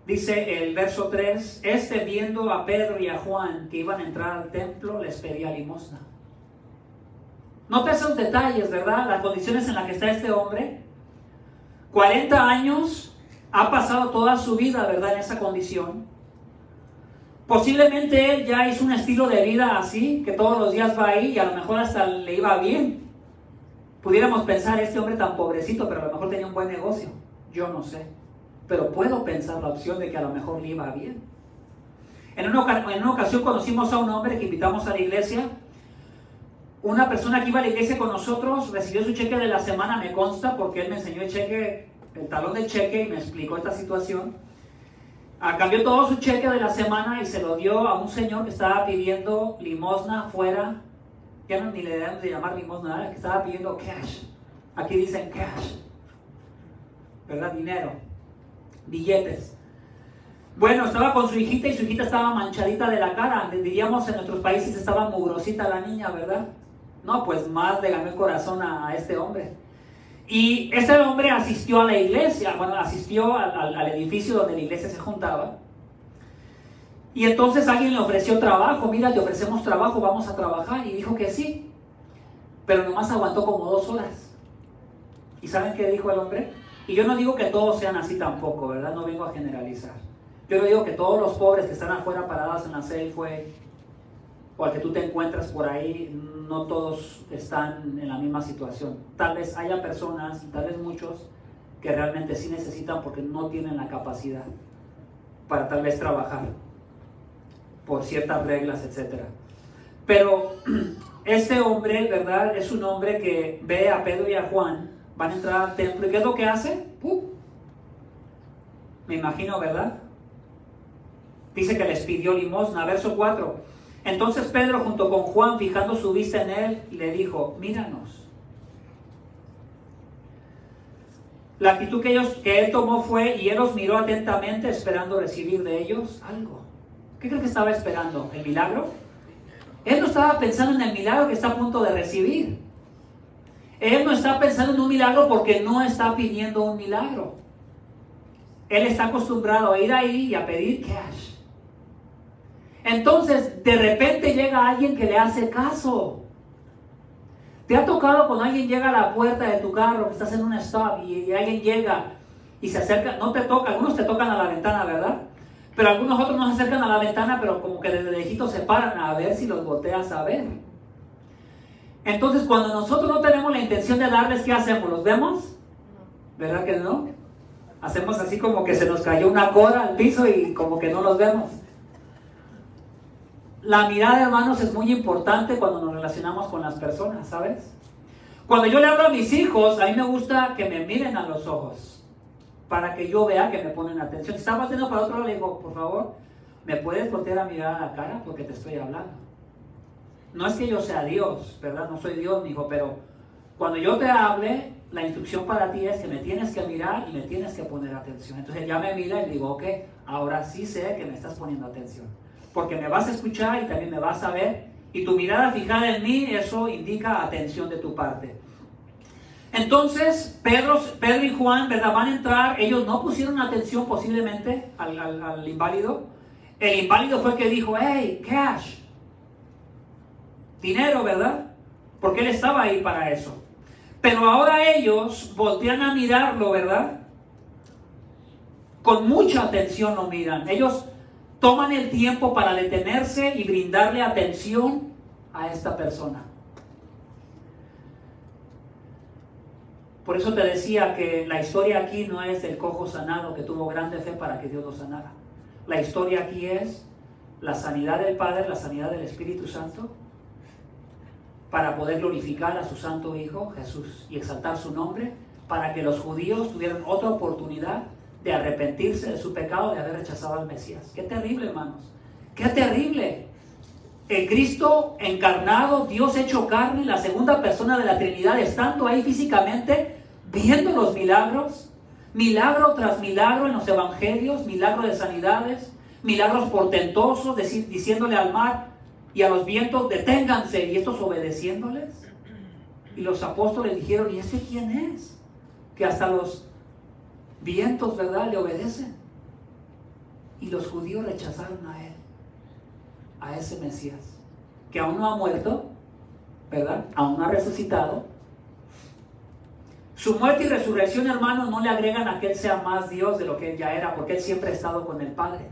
D: Dice el verso 3, viendo a Pedro y a Juan que iban a entrar al templo, les pedía limosna. Nota esos detalles, ¿verdad? Las condiciones en las que está este hombre. 40 años, ha pasado toda su vida, ¿verdad? En esa condición. Posiblemente él ya hizo un estilo de vida así, que todos los días va ahí y a lo mejor hasta le iba bien. Pudiéramos pensar, este hombre tan pobrecito, pero a lo mejor tenía un buen negocio. Yo no sé. Pero puedo pensar la opción de que a lo mejor le iba bien. En una ocasión conocimos a un hombre que invitamos a la iglesia. una persona que iba a la iglesia con nosotros recibió su cheque de la semana, me consta, porque él me enseñó el cheque, el talón del cheque, y me explicó esta situación. Cambió todo su cheque de la semana y se lo dio a un señor que estaba pidiendo limosna afuera. Ya no ni le debemos de llamar limosna, que estaba pidiendo cash. Aquí dicen cash, ¿verdad? Dinero, billetes. Bueno, estaba con su hijita y su hijita estaba manchadita de la cara. Diríamos en nuestros países estaba mugrosita la niña, ¿verdad? No, pues más le ganó el corazón a este hombre. Y ese hombre asistió a la iglesia, bueno, asistió al edificio donde la iglesia se juntaba. Y entonces alguien le ofreció trabajo. Mira, te ofrecemos trabajo, vamos a trabajar. Y dijo que sí, pero nomás aguantó como 2 horas. ¿Y saben qué dijo el hombre? Y yo no digo que todos sean así tampoco, ¿verdad? No vengo a generalizar. Yo no digo que todos los pobres que están afuera parados en la Safeway o al que tú te encuentras por ahí, no todos están en la misma situación. Tal vez haya personas, y tal vez muchos, que realmente sí necesitan porque no tienen la capacidad para tal vez trabajar por ciertas reglas, etc. Pero este hombre, ¿verdad? Es un hombre que ve a Pedro y a Juan, van a entrar al templo, ¿y qué es lo que hace? Me imagino, ¿verdad? Dice que les pidió limosna, verso 4. Entonces Pedro junto con Juan, fijando su vista en él, le dijo, míranos. La actitud que él tomó fue, y él los miró atentamente, esperando recibir de ellos algo. ¿Qué cree que estaba esperando? ¿El milagro? Él no estaba pensando en el milagro que está a punto de recibir. Él no está pensando en un milagro porque no está pidiendo un milagro. Él está acostumbrado a ir ahí y a pedir cash. Entonces, de repente llega alguien que le hace caso. ¿Te ha tocado cuando alguien llega a la puerta de tu carro, que estás en un stop y alguien llega y se acerca? No te toca, algunos te tocan a la ventana, ¿verdad? Pero algunos otros no se acercan a la ventana, pero como que desde lejitos se paran a ver si los volteas a ver. Entonces, cuando nosotros no tenemos la intención de darles, ¿qué hacemos? ¿Los vemos? ¿Verdad que no? Hacemos así como que se nos cayó una cora al piso y como que no los vemos. La mirada, hermanos, es muy importante cuando nos relacionamos con las personas, ¿sabes? Cuando yo le hablo a mis hijos, a mí me gusta que me miren a los ojos, para que yo vea que me ponen atención. Si estaba volteando para otro lado, le digo, por favor, ¿me puedes voltear a mirar a la cara? Porque te estoy hablando. No es que yo sea Dios, ¿verdad? No soy Dios, mi hijo, pero cuando yo te hable, la instrucción para ti es que me tienes que mirar y me tienes que poner atención. Entonces ya me mira y le digo, ok, ahora sí sé que me estás poniendo atención. Porque me vas a escuchar y también me vas a ver, y tu mirada fijada en mí, eso indica atención de tu parte. Entonces, Pedro y Juan, ¿verdad? Van a entrar, ellos no pusieron atención posiblemente al inválido. El inválido fue el que dijo, hey, cash, dinero, ¿verdad? Porque él estaba ahí para eso. Pero ahora ellos voltean a mirarlo, ¿verdad? Con mucha atención lo miran. Ellos toman el tiempo para detenerse y brindarle atención a esta persona. Por eso te decía que la historia aquí no es del cojo sanado que tuvo grande fe para que Dios lo sanara. La historia aquí es la sanidad del Padre, la sanidad del Espíritu Santo, para poder glorificar a su Santo Hijo Jesús y exaltar su nombre, para que los judíos tuvieran otra oportunidad de arrepentirse de su pecado, de haber rechazado al Mesías. ¡Qué terrible, hermanos! ¡Qué terrible! El Cristo encarnado, Dios hecho carne, la segunda persona de la Trinidad, estando ahí físicamente, viendo los milagros, milagro tras milagro en los evangelios, milagro de sanidades, milagros portentosos, diciéndole al mar y a los vientos, deténganse, y estos obedeciéndoles. Y los apóstoles dijeron, ¿y este quién es? Que hasta los vientos, ¿verdad?, le obedecen. Y los judíos rechazaron a él, a ese Mesías, que aún no ha muerto, ¿verdad? Aún no ha resucitado. Su muerte y resurrección, hermanos, no le agregan a que él sea más Dios de lo que él ya era, porque él siempre ha estado con el Padre.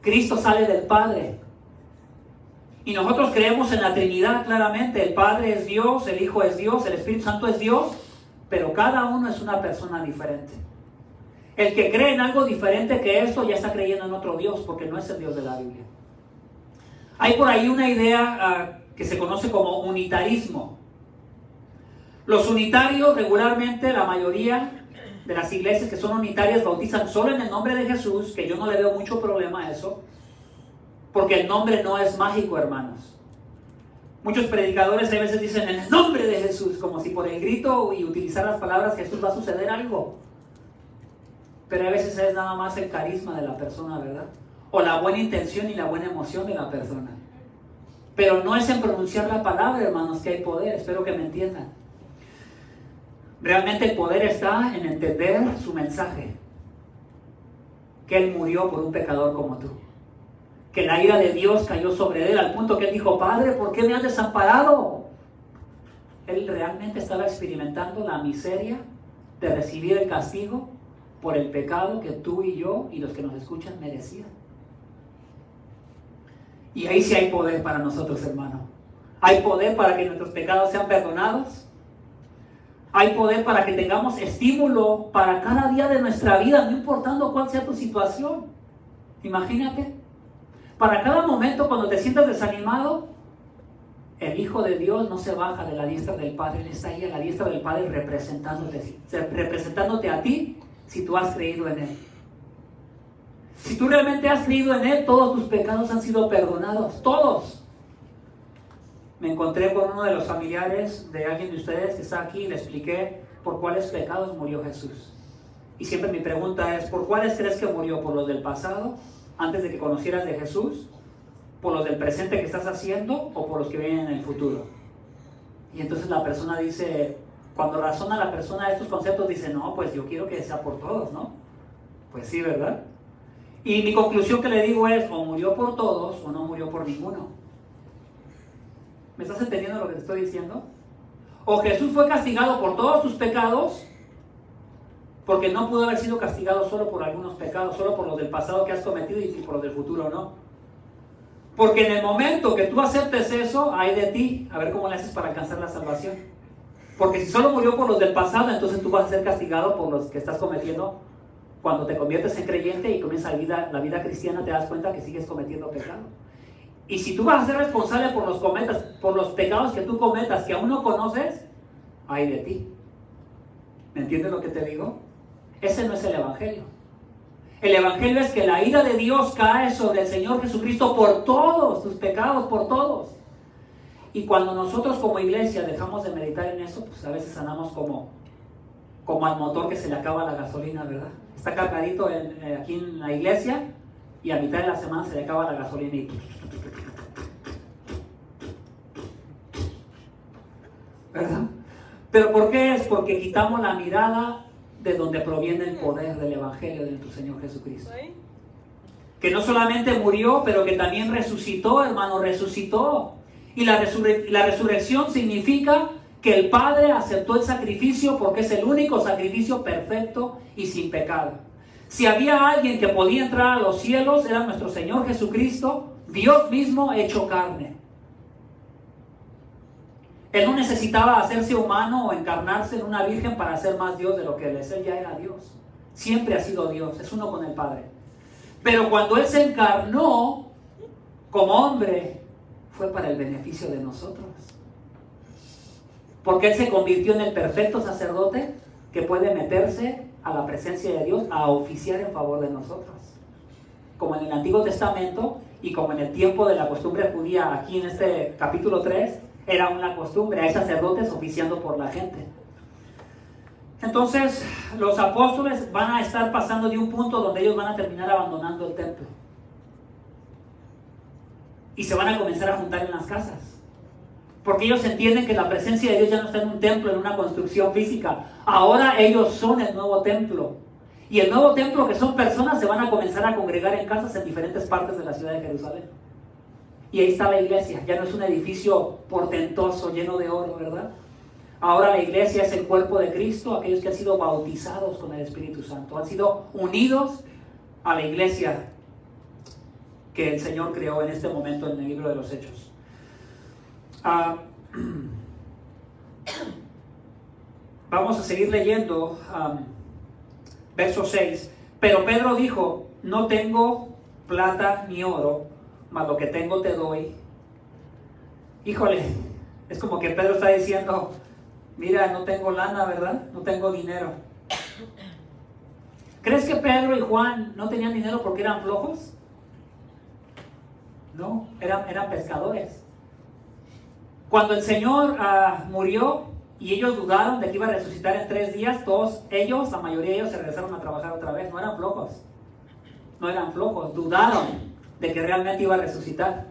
D: Cristo sale del Padre. Y nosotros creemos en la Trinidad claramente. El Padre es Dios, el Hijo es Dios, el Espíritu Santo es Dios, pero cada uno es una persona diferente. El que cree en algo diferente que esto ya está creyendo en otro Dios, porque no es el Dios de la Biblia. Hay por ahí una idea que se conoce como unitarismo. Los unitarios regularmente, la mayoría de las iglesias que son unitarias bautizan solo en el nombre de Jesús, que yo no le veo mucho problema a eso, porque el nombre no es mágico, hermanos. Muchos predicadores a veces dicen en el nombre de Jesús, como si por el grito y utilizar las palabras Jesús va a suceder algo. Pero a veces es nada más el carisma de la persona, ¿verdad? O la buena intención y la buena emoción de la persona. Pero no es en pronunciar la palabra, hermanos, que hay poder. Espero que me entiendan. Realmente el poder está en entender su mensaje. Que Él murió por un pecador como tú. Que la ira de Dios cayó sobre Él al punto que Él dijo, Padre, ¿por qué me has desamparado? Él realmente estaba experimentando la miseria de recibir el castigo por el pecado que tú y yo y los que nos escuchan merecían. Y ahí sí hay poder para nosotros, hermano. Hay poder para que nuestros pecados sean perdonados. Hay poder para que tengamos estímulo para cada día de nuestra vida, no importando cuál sea tu situación. Imagínate. Para cada momento cuando te sientas desanimado, el Hijo de Dios no se baja de la diestra del Padre. Él está ahí a la diestra del Padre representándote a ti si tú has creído en Él. Si tú realmente has creído en Él, todos tus pecados han sido perdonados. Todos. Me encontré con uno de los familiares de alguien de ustedes que está aquí y le expliqué por cuáles pecados murió Jesús. Y siempre mi pregunta es, ¿por cuáles crees que murió? ¿Por los del pasado, antes de que conocieras de Jesús? ¿Por los del presente que estás haciendo? ¿O por los que vienen en el futuro? Y entonces la persona dice, cuando razona la persona estos conceptos, dice, no, pues yo quiero que sea por todos, ¿no? Pues sí, ¿verdad? Y mi conclusión que le digo es, o murió por todos o no murió por ninguno. ¿Me estás entendiendo lo que te estoy diciendo? O Jesús fue castigado por todos tus pecados, porque no pudo haber sido castigado solo por algunos pecados, solo por los del pasado que has cometido y por los del futuro no. Porque en el momento que tú aceptes eso, hay de ti, a ver cómo le haces para alcanzar la salvación. Porque si solo murió por los del pasado, entonces tú vas a ser castigado por los que estás cometiendo. Cuando te conviertes en creyente y comienzas la vida cristiana, te das cuenta que sigues cometiendo pecado. Y si tú vas a ser responsable por los pecados que tú cometas, que aún no conoces, ay de ti. ¿Me entiendes lo que te digo? Ese no es el Evangelio. El Evangelio es que la ira de Dios cae sobre el Señor Jesucristo por todos tus pecados, por todos. Y cuando nosotros como iglesia dejamos de meditar en eso, pues a veces andamos como al motor que se le acaba la gasolina, ¿verdad? Está cargadito aquí en la iglesia y a mitad de la semana se le acaba la gasolina y... ¿verdad? ¿Pero por qué es? Porque quitamos la mirada de donde proviene el poder del Evangelio de nuestro Señor Jesucristo. Que no solamente murió, pero que también resucitó, hermano, resucitó. Y la resurrección significa que el Padre aceptó el sacrificio porque es el único sacrificio perfecto y sin pecado. Si había alguien que podía entrar a los cielos, era nuestro Señor Jesucristo, Dios mismo hecho carne. Él no necesitaba hacerse humano o encarnarse en una virgen para ser más Dios de lo que Él es. Él ya era Dios. Siempre ha sido Dios, es uno con el Padre. Pero cuando Él se encarnó como hombre, fue para el beneficio de nosotros. Porque Él se convirtió en el perfecto sacerdote que puede meterse a la presencia de Dios a oficiar en favor de nosotros. Como en el Antiguo Testamento y como en el tiempo de la costumbre judía, aquí en este capítulo 3, era una costumbre, hay sacerdotes oficiando por la gente. Entonces, los apóstoles van a estar pasando de un punto donde ellos van a terminar abandonando el templo. Y se van a comenzar a juntar en las casas. Porque ellos entienden que la presencia de Dios ya no está en un templo, en una construcción física. Ahora ellos son el nuevo templo. Y el nuevo templo, que son personas, se van a comenzar a congregar en casas en diferentes partes de la ciudad de Jerusalén. Y ahí está la iglesia. Ya no es un edificio portentoso, lleno de oro, ¿verdad? Ahora la iglesia es el cuerpo de Cristo, aquellos que han sido bautizados con el Espíritu Santo. Han sido unidos a la iglesia que el Señor creó en este momento en el libro de los Hechos. Vamos a seguir leyendo verso 6. Pero Pedro dijo, no tengo plata ni oro, mas lo que tengo te doy. Híjole, es como que Pedro está diciendo, mira, no tengo lana, ¿verdad? No tengo dinero. ¿Crees que Pedro y Juan no tenían dinero porque eran flojos? No, eran pescadores. Cuando el Señor murió y ellos dudaron de que iba a resucitar en 3 días, todos ellos, la mayoría de ellos se regresaron a trabajar otra vez. No eran flojos. No eran flojos, dudaron de que realmente iba a resucitar.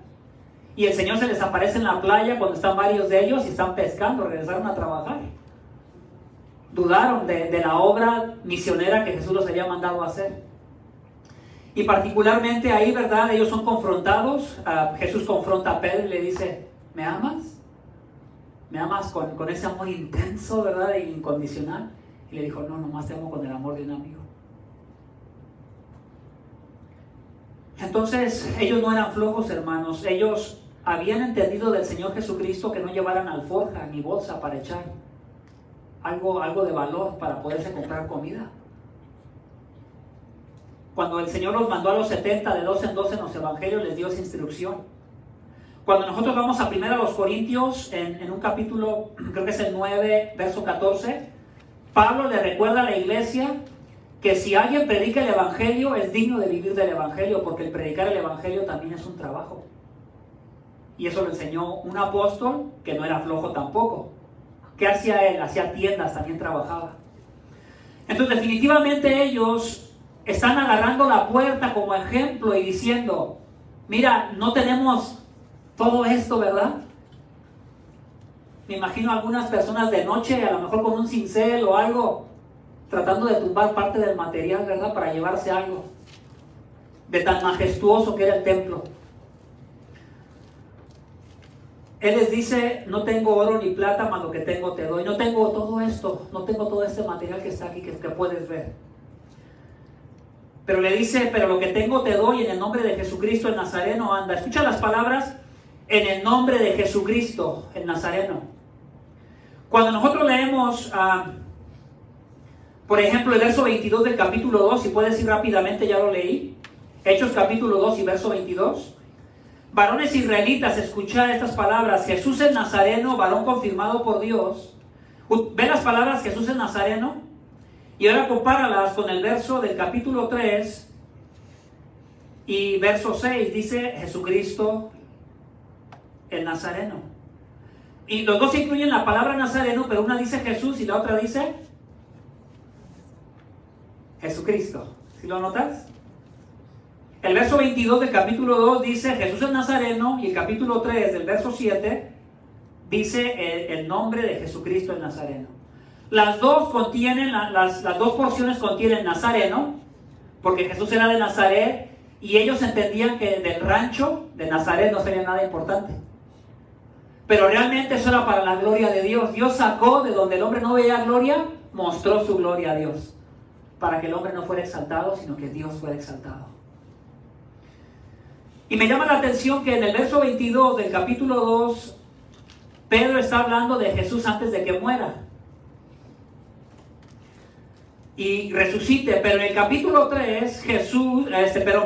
D: Y el Señor se les aparece en la playa cuando están varios de ellos y están pescando, regresaron a trabajar. Dudaron de la obra misionera que Jesús los había mandado a hacer. Y particularmente ahí, ¿verdad? Ellos son confrontados. Jesús confronta a Pedro y le dice, ¿me amas? ¿Me amas con ese amor intenso, ¿verdad? E incondicional. Y le dijo, no, nomás te amo con el amor de un amigo. Entonces, ellos no eran flojos, hermanos. Ellos habían entendido del Señor Jesucristo que no llevaran alforja ni bolsa para echar algo de valor para poderse comprar comida. Cuando el Señor los mandó a los 70 de 12 en 12 en los evangelios, les dio esa instrucción. Cuando nosotros vamos a 1 Corintios, en un capítulo, creo que es el 9, verso 14, Pablo le recuerda a la iglesia que si alguien predica el evangelio, es digno de vivir del evangelio, porque el predicar el evangelio también es un trabajo. Y eso lo enseñó un apóstol que no era flojo tampoco. ¿Qué hacía él? Hacía tiendas, también trabajaba. Entonces, definitivamente ellos están agarrando la puerta como ejemplo y diciendo, mira, no tenemos todo esto, ¿verdad? Me imagino algunas personas de noche, a lo mejor con un cincel o algo, tratando de tumbar parte del material, ¿verdad? Para llevarse algo de tan majestuoso que era el templo. Él les dice, no tengo oro ni plata, mas lo que tengo te doy. No tengo todo esto, no tengo todo este material que está aquí, que puedes ver. Pero le dice, pero lo que tengo te doy, en el nombre de Jesucristo el Nazareno anda. Escucha las palabras, en el nombre de Jesucristo el Nazareno. Cuando nosotros leemos, por ejemplo, el verso 22 del capítulo 2, si puedes ir rápidamente, ya lo leí. Hechos capítulo 2 y verso 22. Varones israelitas, escuchad estas palabras. Jesús el Nazareno, varón confirmado por Dios. Ve las palabras Jesús el Nazareno y ahora compáralas con el verso del capítulo 3 y verso 6. Dice Jesucristo el Nazareno. Y los dos incluyen la palabra Nazareno, pero una dice Jesús y la otra dice Jesucristo. ¿Sí lo notas? El verso 22 del capítulo 2 dice Jesús el Nazareno y el capítulo 3 del verso 7 dice el nombre de Jesucristo el Nazareno. Las dos contienen, las dos porciones contienen Nazareno, porque Jesús era de Nazaret y ellos entendían que del rancho de Nazaret no sería nada importante. Pero realmente eso era para la gloria de Dios. Dios sacó de donde el hombre no veía gloria, mostró su gloria a Dios, para que el hombre no fuera exaltado, sino que Dios fuera exaltado. Y me llama la atención que en el verso 22 del capítulo 2, Pedro está hablando de Jesús antes de que muera y resucite, pero en el capítulo 3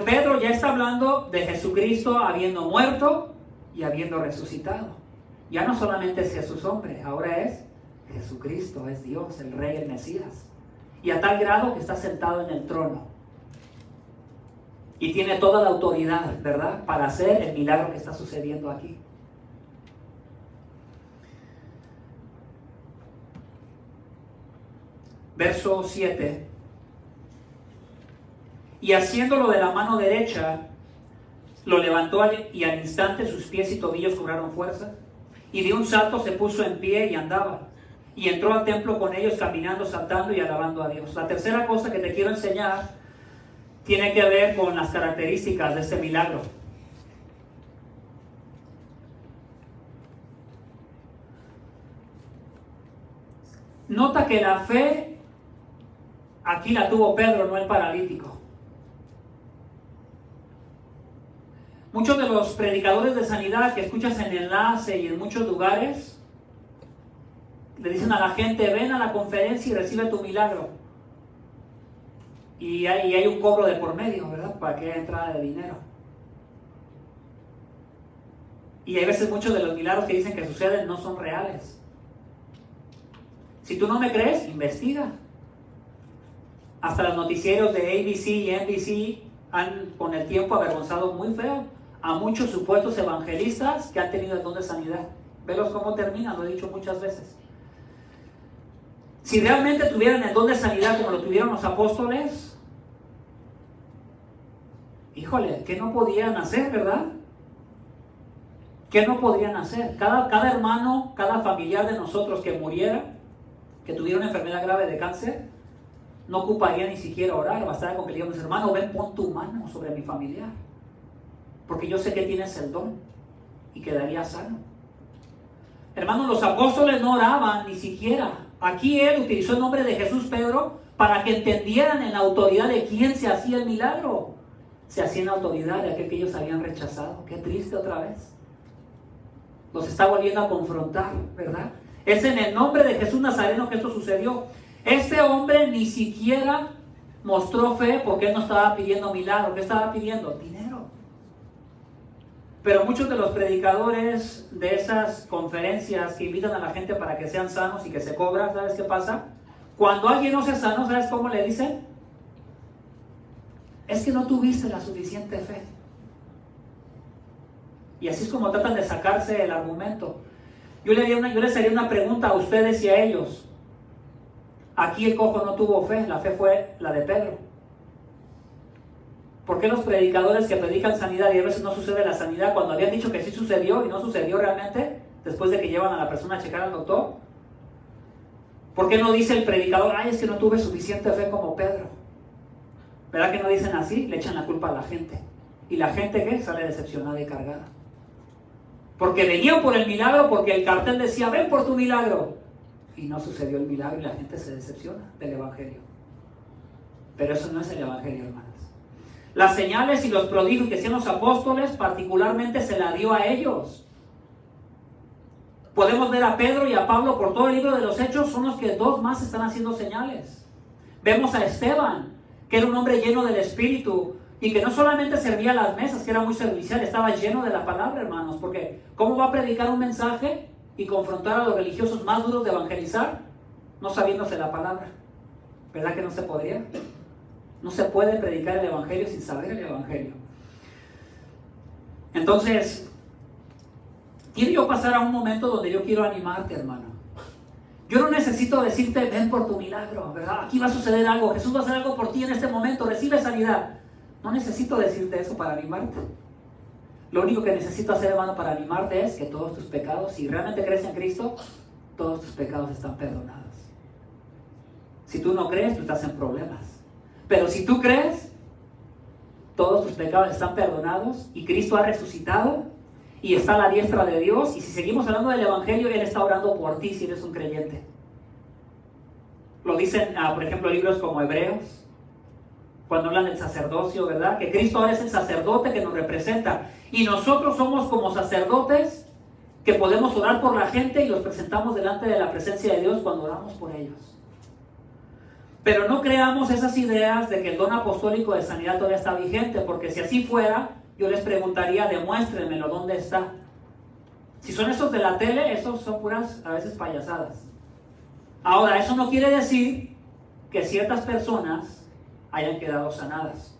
D: Pedro ya está hablando de Jesucristo habiendo muerto y habiendo resucitado. Ya no solamente es Jesús hombre, ahora es Jesucristo, es Dios, el Rey, el Mesías, y a tal grado que está sentado en el trono y tiene toda la autoridad, ¿verdad?, para hacer el milagro que está sucediendo aquí. Verso 7. Y haciéndolo de la mano derecha, lo levantó y al instante sus pies y tobillos cobraron fuerza, y de un salto se puso en pie y andaba, y entró al templo con ellos caminando, saltando y alabando a Dios. La tercera cosa que te quiero enseñar tiene que ver con las características de este milagro. Nota que la fe aquí la tuvo Pedro, no el paralítico. Muchos de los predicadores de sanidad que escuchas en Enlace y en muchos lugares le dicen a la gente, ven a la conferencia y recibe tu milagro. Y hay un cobro de por medio, ¿verdad?, para que haya entrada de dinero. Y hay veces muchos de los milagros que dicen que suceden no son reales. Si tú no me crees, investiga. Hasta los noticieros de ABC y NBC han con el tiempo avergonzado muy feo a muchos supuestos evangelistas que han tenido el don de sanidad. Velos cómo terminan, lo he dicho muchas veces. Si realmente tuvieran el don de sanidad como lo tuvieron los apóstoles, híjole, ¿qué no podían hacer, verdad? ¿Qué no podrían hacer? Cada hermano, cada familiar de nosotros que muriera, que tuviera una enfermedad grave de cáncer, no ocuparía ni siquiera orar, bastaba con que le digamos, hermano, ven, pon tu mano sobre mi familiar, porque yo sé que tienes el don y quedaría sano. Hermanos, los apóstoles no oraban ni siquiera. Aquí él utilizó el nombre de Jesús, Pedro, para que entendieran en la autoridad de quién se hacía el milagro. Se hacía en la autoridad de aquel que ellos habían rechazado. Qué triste otra vez. Los está volviendo a confrontar, ¿verdad? Es en el nombre de Jesús Nazareno que esto sucedió. Este hombre ni siquiera mostró fe porque él no estaba pidiendo milagro. ¿Qué estaba pidiendo? Dinero. Pero muchos de los predicadores de esas conferencias que invitan a la gente para que sean sanos y que se cobran, ¿sabes qué pasa? Cuando alguien no se sano, ¿sabes cómo le dicen? Es que no tuviste la suficiente fe. Y así es como tratan de sacarse el argumento. Yo les haría una pregunta a ustedes y a ellos. Aquí el cojo no tuvo fe, la fe fue la de Pedro. ¿Por qué los predicadores que predican sanidad y a veces no sucede la sanidad cuando habían dicho que sí sucedió y no sucedió realmente después de que llevan a la persona a checar al doctor? ¿Por qué no dice el predicador, ay, es que no tuve suficiente fe como Pedro? ¿Verdad que no dicen así? Le echan la culpa a la gente. ¿Y la gente qué? Sale decepcionada y cargada. Porque venían por el milagro, porque el cartel decía, ven por tu milagro. Y no sucedió el milagro y la gente se decepciona del evangelio. Pero eso no es el evangelio, hermanos. Las señales y los prodigios que hacían los apóstoles particularmente se la dio a ellos. Podemos ver a Pedro y a Pablo por todo el libro de los Hechos, son los que dos más están haciendo señales. Vemos a Esteban, que era un hombre lleno del Espíritu y que no solamente servía a las mesas, que era muy servicial, estaba lleno de la palabra, hermanos, porque ¿cómo va a predicar un mensaje y confrontar a los religiosos más duros de evangelizar? No sabiéndose la palabra. ¿Verdad que no se podría? No se puede predicar el evangelio sin saber el evangelio. Entonces, quiero yo pasar a un momento donde yo quiero animarte, hermano. Yo no necesito decirte, ven por tu milagro, ¿verdad? Aquí va a suceder algo, Jesús va a hacer algo por ti en este momento, recibe sanidad. No necesito decirte eso para animarte. Lo único que necesito hacer, hermano, para animarte es que todos tus pecados, si realmente crees en Cristo, todos tus pecados están perdonados. Si tú no crees, tú estás en problemas. Pero si tú crees, todos tus pecados están perdonados y Cristo ha resucitado y está a la diestra de Dios. Y si seguimos hablando del evangelio, Él está orando por ti si eres un creyente. Lo dicen, por ejemplo, libros como Hebreos, cuando hablan del sacerdocio, ¿verdad? Que Cristo ahora es el sacerdote que nos representa. Y nosotros somos como sacerdotes que podemos orar por la gente y los presentamos delante de la presencia de Dios cuando oramos por ellos. Pero no creamos esas ideas de que el don apostólico de sanidad todavía está vigente, porque si así fuera, yo les preguntaría, demuéstrenmelo, ¿dónde está? Si son esos de la tele, esos son puras, a veces, payasadas. Ahora, eso no quiere decir que ciertas personas hayan quedado sanadas.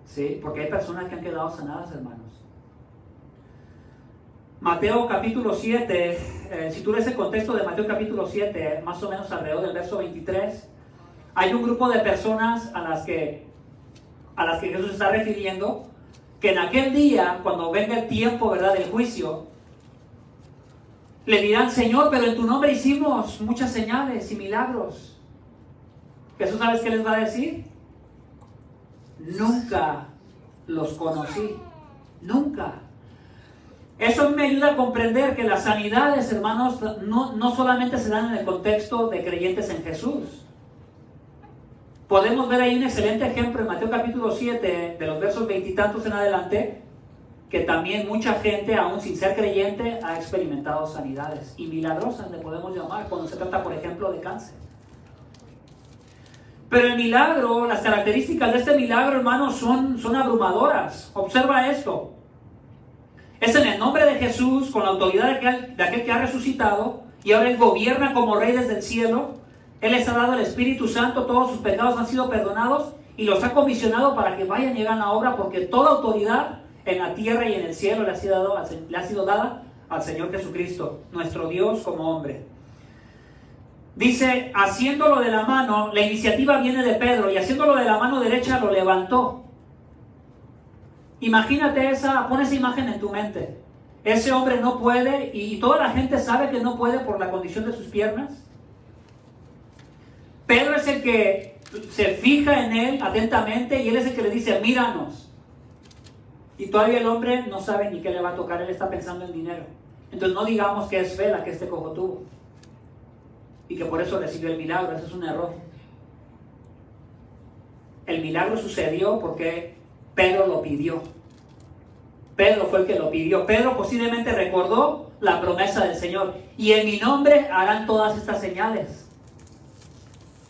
D: ¿Sí? Porque hay personas que han quedado sanadas, hermanos. Mateo capítulo 7, si tú lees el contexto de Mateo capítulo 7, más o menos alrededor del verso 23, hay un grupo de personas a las que Jesús está refiriendo, que en aquel día, cuando venga el tiempo, ¿verdad?, del juicio, le dirán, Señor, pero en tu nombre hicimos muchas señales y milagros. Jesús, ¿sabes qué les va a decir? Nunca los conocí. Nunca. Eso me ayuda a comprender que las sanidades, hermanos, no solamente se dan en el contexto de creyentes en Jesús. Podemos ver ahí un excelente ejemplo en Mateo capítulo 7, de los versos 20 y tantos en adelante, que también mucha gente, aún sin ser creyente, ha experimentado sanidades, y milagrosas le podemos llamar, cuando se trata, por ejemplo, de cáncer. Pero el milagro, las características de este milagro, hermanos, son abrumadoras. Observa esto. Es en el nombre de Jesús, con la autoridad de aquel que ha resucitado, y ahora Él gobierna como Rey desde el cielo. Él les ha dado el Espíritu Santo, todos sus pecados han sido perdonados y los ha comisionado para que vayan y hagan la obra, porque toda autoridad en la tierra y en el cielo le ha sido dada al Señor Jesucristo, nuestro Dios como hombre. Dice, haciéndolo de la mano, la iniciativa viene de Pedro, y haciéndolo de la mano derecha lo levantó. Imagínate pon esa imagen en tu mente. Ese hombre no puede, y toda la gente sabe que no puede por la condición de sus piernas. Pedro es el que se fija en él atentamente, y él es el que le dice, míranos. Y todavía el hombre no sabe ni qué le va a tocar, él está pensando en dinero. Entonces no digamos que es fe la que este cojo tuvo, y que por eso recibió el milagro. Eso es un error. El milagro sucedió porque Pedro lo pidió. Pedro fue el que lo pidió. Pedro posiblemente recordó la promesa del Señor. Y en mi nombre harán todas estas señales.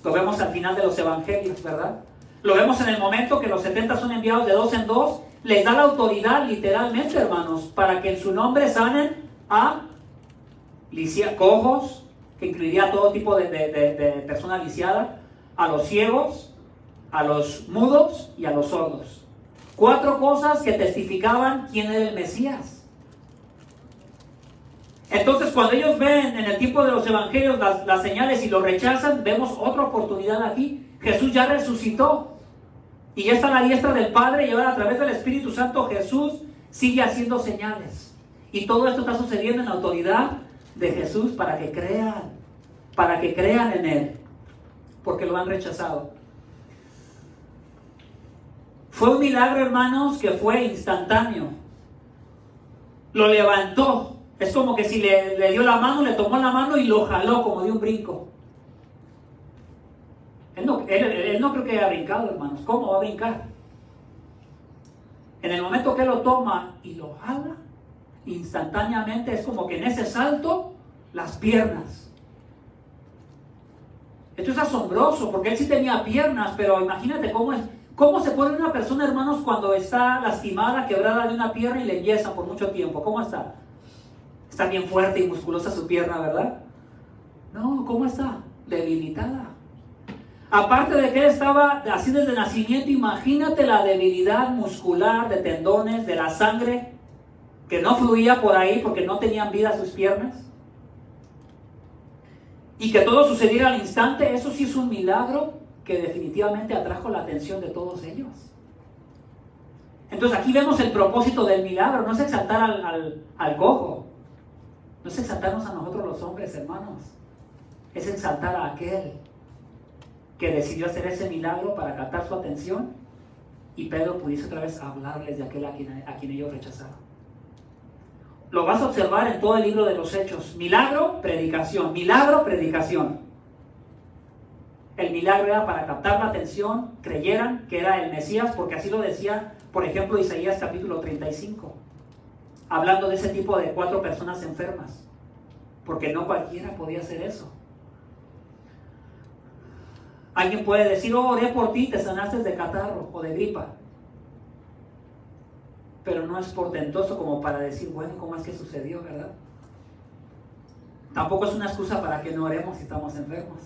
D: Lo vemos al final de los evangelios, ¿verdad? Lo vemos en el momento que los 70 son enviados de 2 en 2. Les da la autoridad literalmente, hermanos, para que en su nombre sanen a cojos, que incluiría todo tipo de persona lisiada, a los ciegos, a los mudos y a los sordos. 4 cosas que testificaban quién era el Mesías. Entonces, cuando ellos ven en el tiempo de los evangelios las señales y lo rechazan, vemos otra oportunidad aquí. Jesús ya resucitó y ya está a la diestra del Padre, y ahora a través del Espíritu Santo Jesús sigue haciendo señales. Y todo esto está sucediendo en la autoridad de Jesús para que crean en Él, porque lo han rechazado. Fue un milagro, hermanos, que fue instantáneo. Lo levantó. Es como que si le dio la mano, le tomó la mano y lo jaló como de un brinco. Él no creo que haya brincado, hermanos. ¿Cómo va a brincar? En el momento que él lo toma y lo jala, instantáneamente es como que en ese salto, las piernas. Esto es asombroso, porque él sí tenía piernas, pero imagínate cómo se pone una persona, hermanos, cuando está lastimada, quebrada de una pierna y le yesan por mucho tiempo. ¿Cómo está? Está bien fuerte y musculosa su pierna, ¿verdad? No, ¿cómo está? Debilitada. Aparte de que él estaba así desde nacimiento, imagínate la debilidad muscular de tendones, de la sangre que no fluía por ahí porque no tenían vida sus piernas. Y que todo sucediera al instante, eso sí es un milagro que definitivamente atrajo la atención de todos ellos. Entonces aquí vemos el propósito del milagro, no es exaltar al cojo, no es exaltarnos a nosotros los hombres, hermanos, es exaltar a aquel que decidió hacer ese milagro para captar su atención y Pedro pudiese otra vez hablarles de aquel a quien ellos rechazaron. Lo vas a observar en todo el libro de los Hechos. Milagro, predicación. Milagro, predicación. El milagro era para captar la atención, creyeran que era el Mesías, porque así lo decía, por ejemplo, Isaías capítulo 35, hablando de ese tipo de 4 personas enfermas, porque no cualquiera podía hacer eso. Alguien puede decir, oré por ti, te sanaste de catarro o de gripa. Pero no es portentoso como para decir, bueno, ¿cómo es que sucedió, verdad? Tampoco es una excusa para que no oremos si estamos enfermos.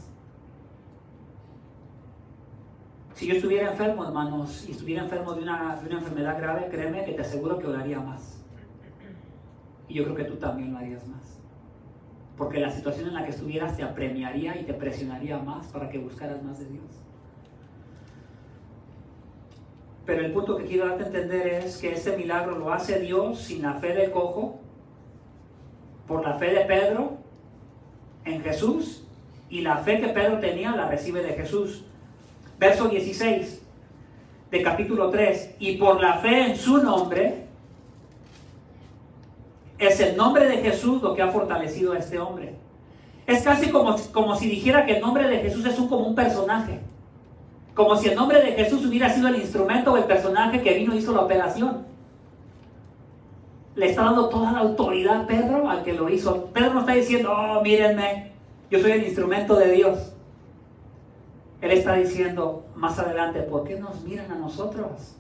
D: Si yo estuviera enfermo, hermanos, y estuviera enfermo de una enfermedad grave, créeme que te aseguro que oraría más. Y yo creo que tú también lo harías más. Porque la situación en la que estuvieras te apremiaría y te presionaría más para que buscaras más de Dios. Pero el punto que quiero darte a entender es que este milagro lo hace Dios sin la fe del cojo, por la fe de Pedro en Jesús, y la fe que Pedro tenía la recibe de Jesús. Verso 16 de capítulo 3, y por la fe en su nombre, es el nombre de Jesús lo que ha fortalecido a este hombre. Es casi como si dijera que el nombre de Jesús es como un personaje. Como si el nombre de Jesús hubiera sido el instrumento o el personaje que vino y hizo la operación. Le está dando toda la autoridad a Pedro al que lo hizo. Pedro no está diciendo, oh, mírenme, yo soy el instrumento de Dios. Él está diciendo más adelante, ¿por qué nos miran a nosotros?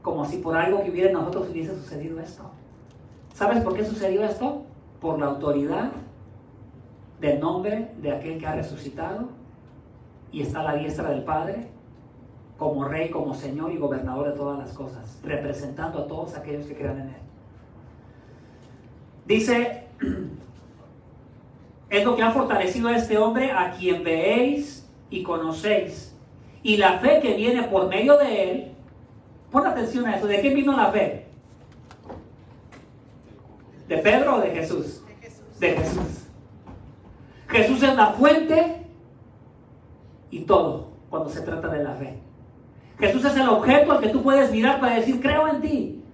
D: Como si por algo que hubiera en nosotros hubiese sucedido esto. ¿Sabes por qué sucedió esto? Por la autoridad del nombre de aquel que ha resucitado y está a la diestra del Padre, como Rey, como Señor y Gobernador de todas las cosas, representando a todos aquellos que crean en Él. Dice, es lo que ha fortalecido a este hombre, a quien veéis y conocéis. Y la fe que viene por medio de Él, pon atención a eso, ¿de quién vino la fe? ¿De Pedro o de Jesús? De Jesús. Jesús es la fuente y todo cuando se trata de la fe. Jesús es el objeto al que tú puedes mirar para decir, creo en ti.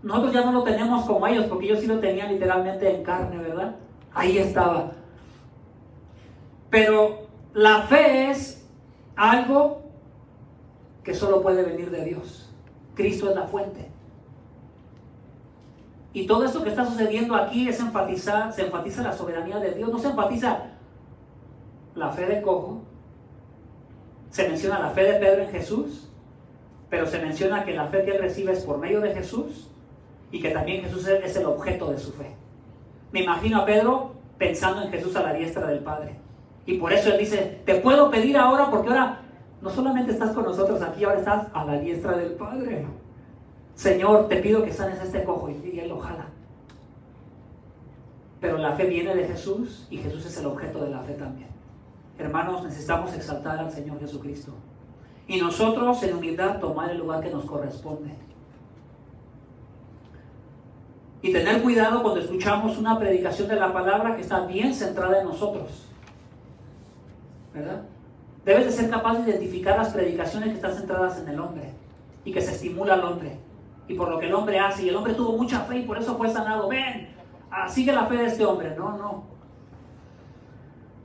D: Nosotros ya no lo tenemos como ellos, porque ellos sí lo tenían literalmente en carne, ¿verdad? Ahí estaba. Pero la fe es algo que solo puede venir de Dios. Cristo es la fuente. Y todo esto que está sucediendo aquí se enfatiza la soberanía de Dios. No se enfatiza la fe del cojo. Se menciona la fe de Pedro en Jesús, pero se menciona que la fe que él recibe es por medio de Jesús y que también Jesús es el objeto de su fe. Me imagino a Pedro pensando en Jesús a la diestra del Padre. Y por eso él dice, te puedo pedir ahora, porque ahora no solamente estás con nosotros aquí, ahora estás a la diestra del Padre. Señor, te pido que sanes a este cojo, y él lo jala. Pero la fe viene de Jesús y Jesús es el objeto de la fe también. Hermanos, necesitamos exaltar al Señor Jesucristo. Y nosotros en humildad tomar el lugar que nos corresponde. Y tener cuidado cuando escuchamos una predicación de la palabra que está bien centrada en nosotros. ¿Verdad? Debes de ser capaz de identificar las predicaciones que están centradas en el hombre y que se estimula al hombre y por lo que el hombre hace. Y el hombre tuvo mucha fe y por eso fue sanado. Ven, sigue la fe de este hombre. No.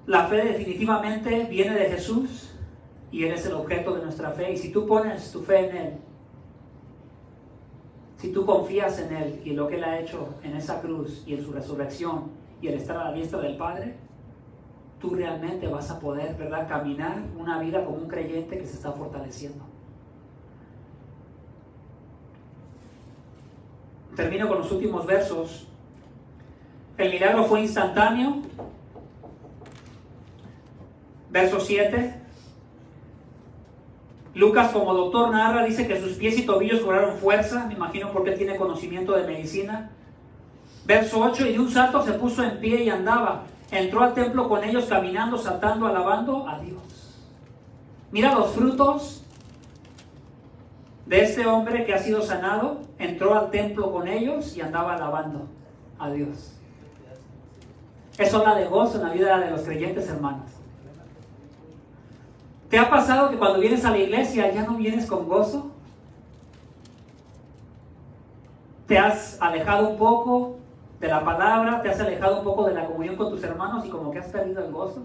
D: La fe definitivamente viene de Jesús y Él es el objeto de nuestra fe. Y si tú pones tu fe en Él, si tú confías en Él y en lo que Él ha hecho en esa cruz y en su resurrección y el estar a la diestra del Padre, tú realmente vas a poder, ¿verdad?, caminar una vida como un creyente que se está fortaleciendo. Termino con los últimos versos. El milagro fue instantáneo. Verso 7. Lucas, como doctor, narra, dice que sus pies y tobillos cobraron fuerza. Me imagino porque él tiene conocimiento de medicina. Verso 8. Y de un salto se puso en pie y andaba. Entró al templo con ellos caminando, saltando, alabando a Dios. Mira los frutos de este hombre que ha sido sanado. Entró al templo con ellos y andaba alabando a Dios. Eso habla de gozo en la vida de los creyentes, hermanos. ¿Te ha pasado que cuando vienes a la iglesia ya no vienes con gozo? ¿Te has alejado un poco de la palabra? ¿Te has alejado un poco de la comunión con tus hermanos y como que has perdido el gozo?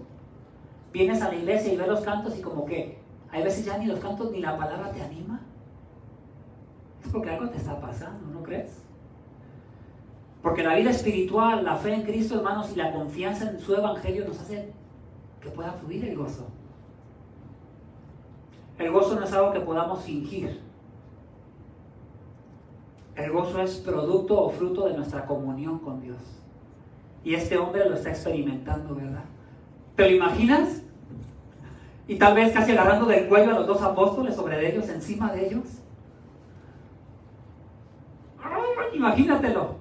D: Vienes a la iglesia y ves los cantos y como que hay veces ya ni los cantos ni la palabra te anima. Es porque algo te está pasando, ¿no crees? Porque la vida espiritual, la fe en Cristo, hermanos, y la confianza en su evangelio nos hace que pueda fluir el gozo. El gozo no es algo que podamos fingir. El gozo es producto o fruto de nuestra comunión con Dios. Y este hombre lo está experimentando, ¿verdad? ¿Te lo imaginas? Y tal vez casi agarrando del cuello a los dos apóstoles, sobre ellos, encima de ellos. ¡Ay, imagínatelo!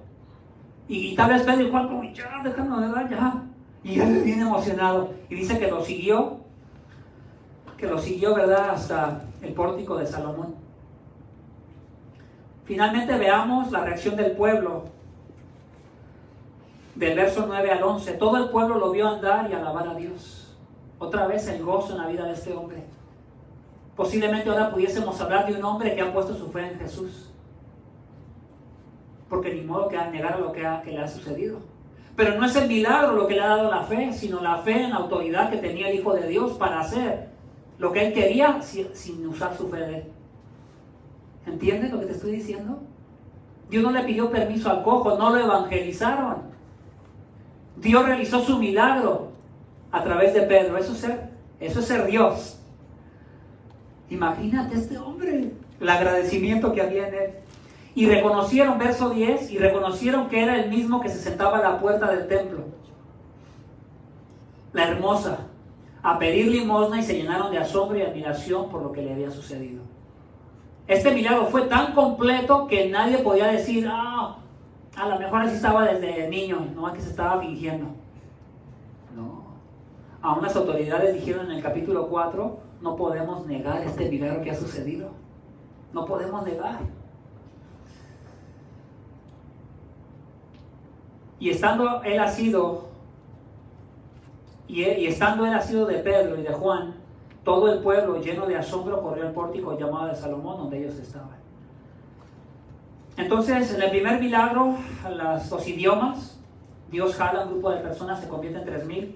D: Y tal vez Pedro y Juan como, ya, déjanos, ¿verdad? Ya. Y él viene emocionado. Y dice que lo siguió, ¿verdad?, hasta el pórtico de Salomón. Finalmente veamos la reacción del pueblo. Del verso 9 al 11. Todo el pueblo lo vio andar y alabar a Dios. Otra vez el gozo en la vida de este hombre. Posiblemente ahora pudiésemos hablar de un hombre que ha puesto su fe en Jesús. Porque ni modo que negara lo que le ha sucedido. Pero no es el milagro lo que le ha dado la fe, sino la fe en la autoridad que tenía el Hijo de Dios para hacer lo que él quería sin usar su fe de él. ¿Entiendes lo que te estoy diciendo? Dios no le pidió permiso al cojo, no lo evangelizaron. Dios realizó su milagro a través de Pedro. Eso es ser Dios. Imagínate este hombre, el agradecimiento que había en él. Y reconocieron, verso 10, y reconocieron que era el mismo que se sentaba a la puerta del templo, la hermosa, a pedir limosna, y se llenaron de asombro y admiración por lo que le había sucedido. Este milagro fue tan completo que nadie podía decir, a lo mejor así estaba desde niño, no es que se estaba fingiendo. No. Aún las autoridades dijeron en el capítulo 4, no podemos negar este milagro que ha sucedido. No podemos negar. Y estando él asido de Pedro y de Juan, todo el pueblo lleno de asombro corrió al pórtico llamado de Salomón, donde ellos estaban. Entonces, en el primer milagro, los idiomas, Dios jala a un grupo de personas, se convierte en 3,000.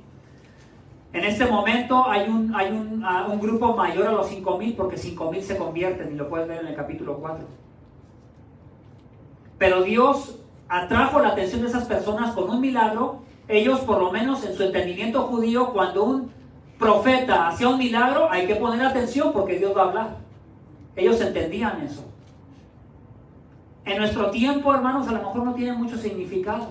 D: En este momento hay un grupo mayor a los 5,000, porque 5,000 se convierten, y lo puedes ver en el capítulo 4. Pero Dios atrajo la atención de esas personas con un milagro. Ellos, por lo menos en su entendimiento judío, cuando un profeta hacía un milagro, hay que poner atención porque Dios va a hablar. Ellos entendían eso. En nuestro tiempo, hermanos, a lo mejor no tiene mucho significado.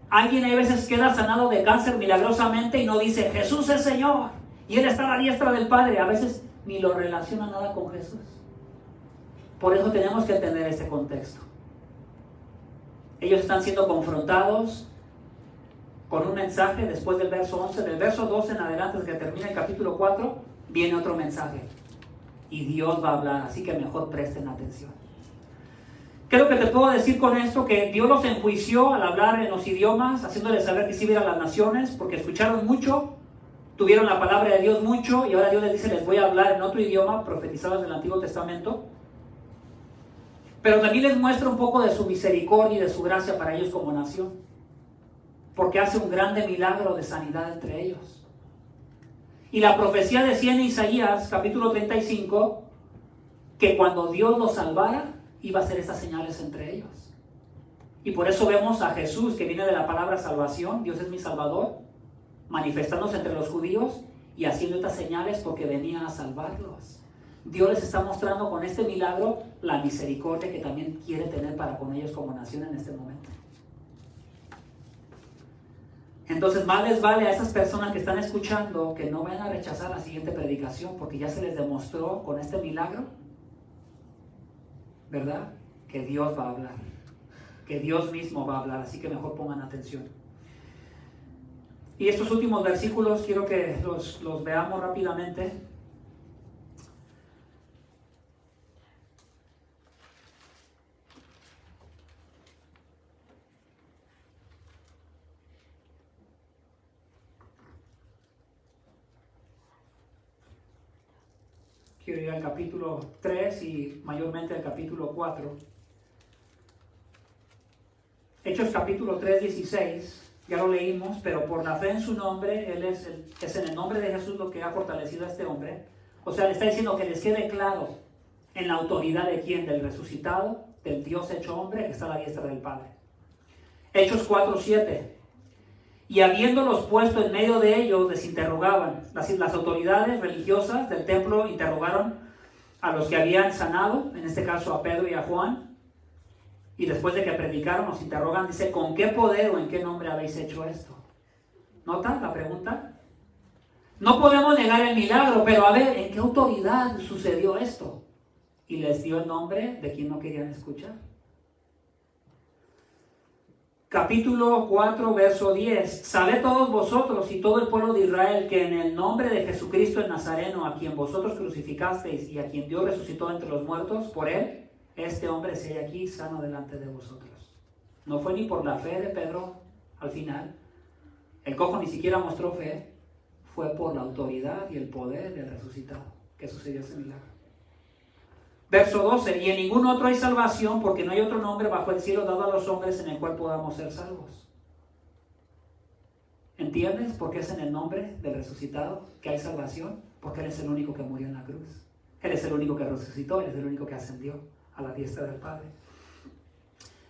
D: Alguien a veces queda sanado de cáncer milagrosamente y no dice, Jesús es Señor, y Él está a la diestra del Padre. A veces ni lo relaciona nada con Jesús. Por eso tenemos que entender este contexto. Ellos están siendo confrontados con un mensaje después del verso 11. Del verso 12 en adelante, desde que termina el capítulo 4, viene otro mensaje. Y Dios va a hablar, así que mejor presten atención. ¿Qué es lo que te puedo decir con esto? Que Dios los enjuició al hablar en los idiomas, haciéndoles saber que sí iban a las naciones, porque escucharon mucho, tuvieron la palabra de Dios mucho, y ahora Dios les dice, les voy a hablar en otro idioma, profetizados del Antiguo Testamento. Pero también les muestra un poco de su misericordia y de su gracia para ellos como nación, porque hace un grande milagro de sanidad entre ellos. Y la profecía decía en Isaías, capítulo 35, que cuando Dios los salvara, iba a hacer estas señales entre ellos. Y por eso vemos a Jesús, que viene de la palabra salvación, Dios es mi salvador, manifestándose entre los judíos y haciendo estas señales porque venía a salvarlos. Dios les está mostrando con este milagro la misericordia que también quiere tener para con ellos como nación en este momento. Entonces, más les vale a esas personas que están escuchando que no vayan a rechazar la siguiente predicación, porque ya se les demostró con este milagro, ¿verdad?, que Dios va a hablar, que Dios mismo va a hablar, así que mejor pongan atención. Y estos últimos versículos quiero que los veamos rápidamente. Quiero ir al capítulo 3 y mayormente al capítulo 4. Hechos capítulo 3, 16, ya lo leímos, pero por la fe en su nombre, es en el nombre de Jesús lo que ha fortalecido a este hombre. O sea, le está diciendo que les quede claro en la autoridad de quién, del resucitado, del Dios hecho hombre que está a la diestra del Padre. Hechos 4, 7. Y habiéndolos puesto en medio de ellos, les interrogaban. Las autoridades religiosas del templo interrogaron a los que habían sanado, en este caso a Pedro y a Juan, y después de que predicaron, nos interrogan, dice, ¿con qué poder o en qué nombre habéis hecho esto? ¿Notan la pregunta? No podemos negar el milagro, pero a ver, ¿en qué autoridad sucedió esto? Y les dio el nombre de quien no querían escuchar. Capítulo 4, verso 10. Sabed todos vosotros y todo el pueblo de Israel que en el nombre de Jesucristo el Nazareno, a quien vosotros crucificasteis y a quien Dios resucitó entre los muertos, por él, este hombre se halla aquí sano delante de vosotros. No fue ni por la fe de Pedro al final. El cojo ni siquiera mostró fe. Fue por la autoridad y el poder del resucitado que sucedió ese milagro. Verso 12, y en ningún otro hay salvación, porque no hay otro nombre bajo el cielo dado a los hombres en el cual podamos ser salvos. ¿Entiendes por qué es en el nombre del resucitado que hay salvación? Porque Él es el único que murió en la cruz. Él es el único que resucitó, Él es el único que ascendió a la diestra del Padre.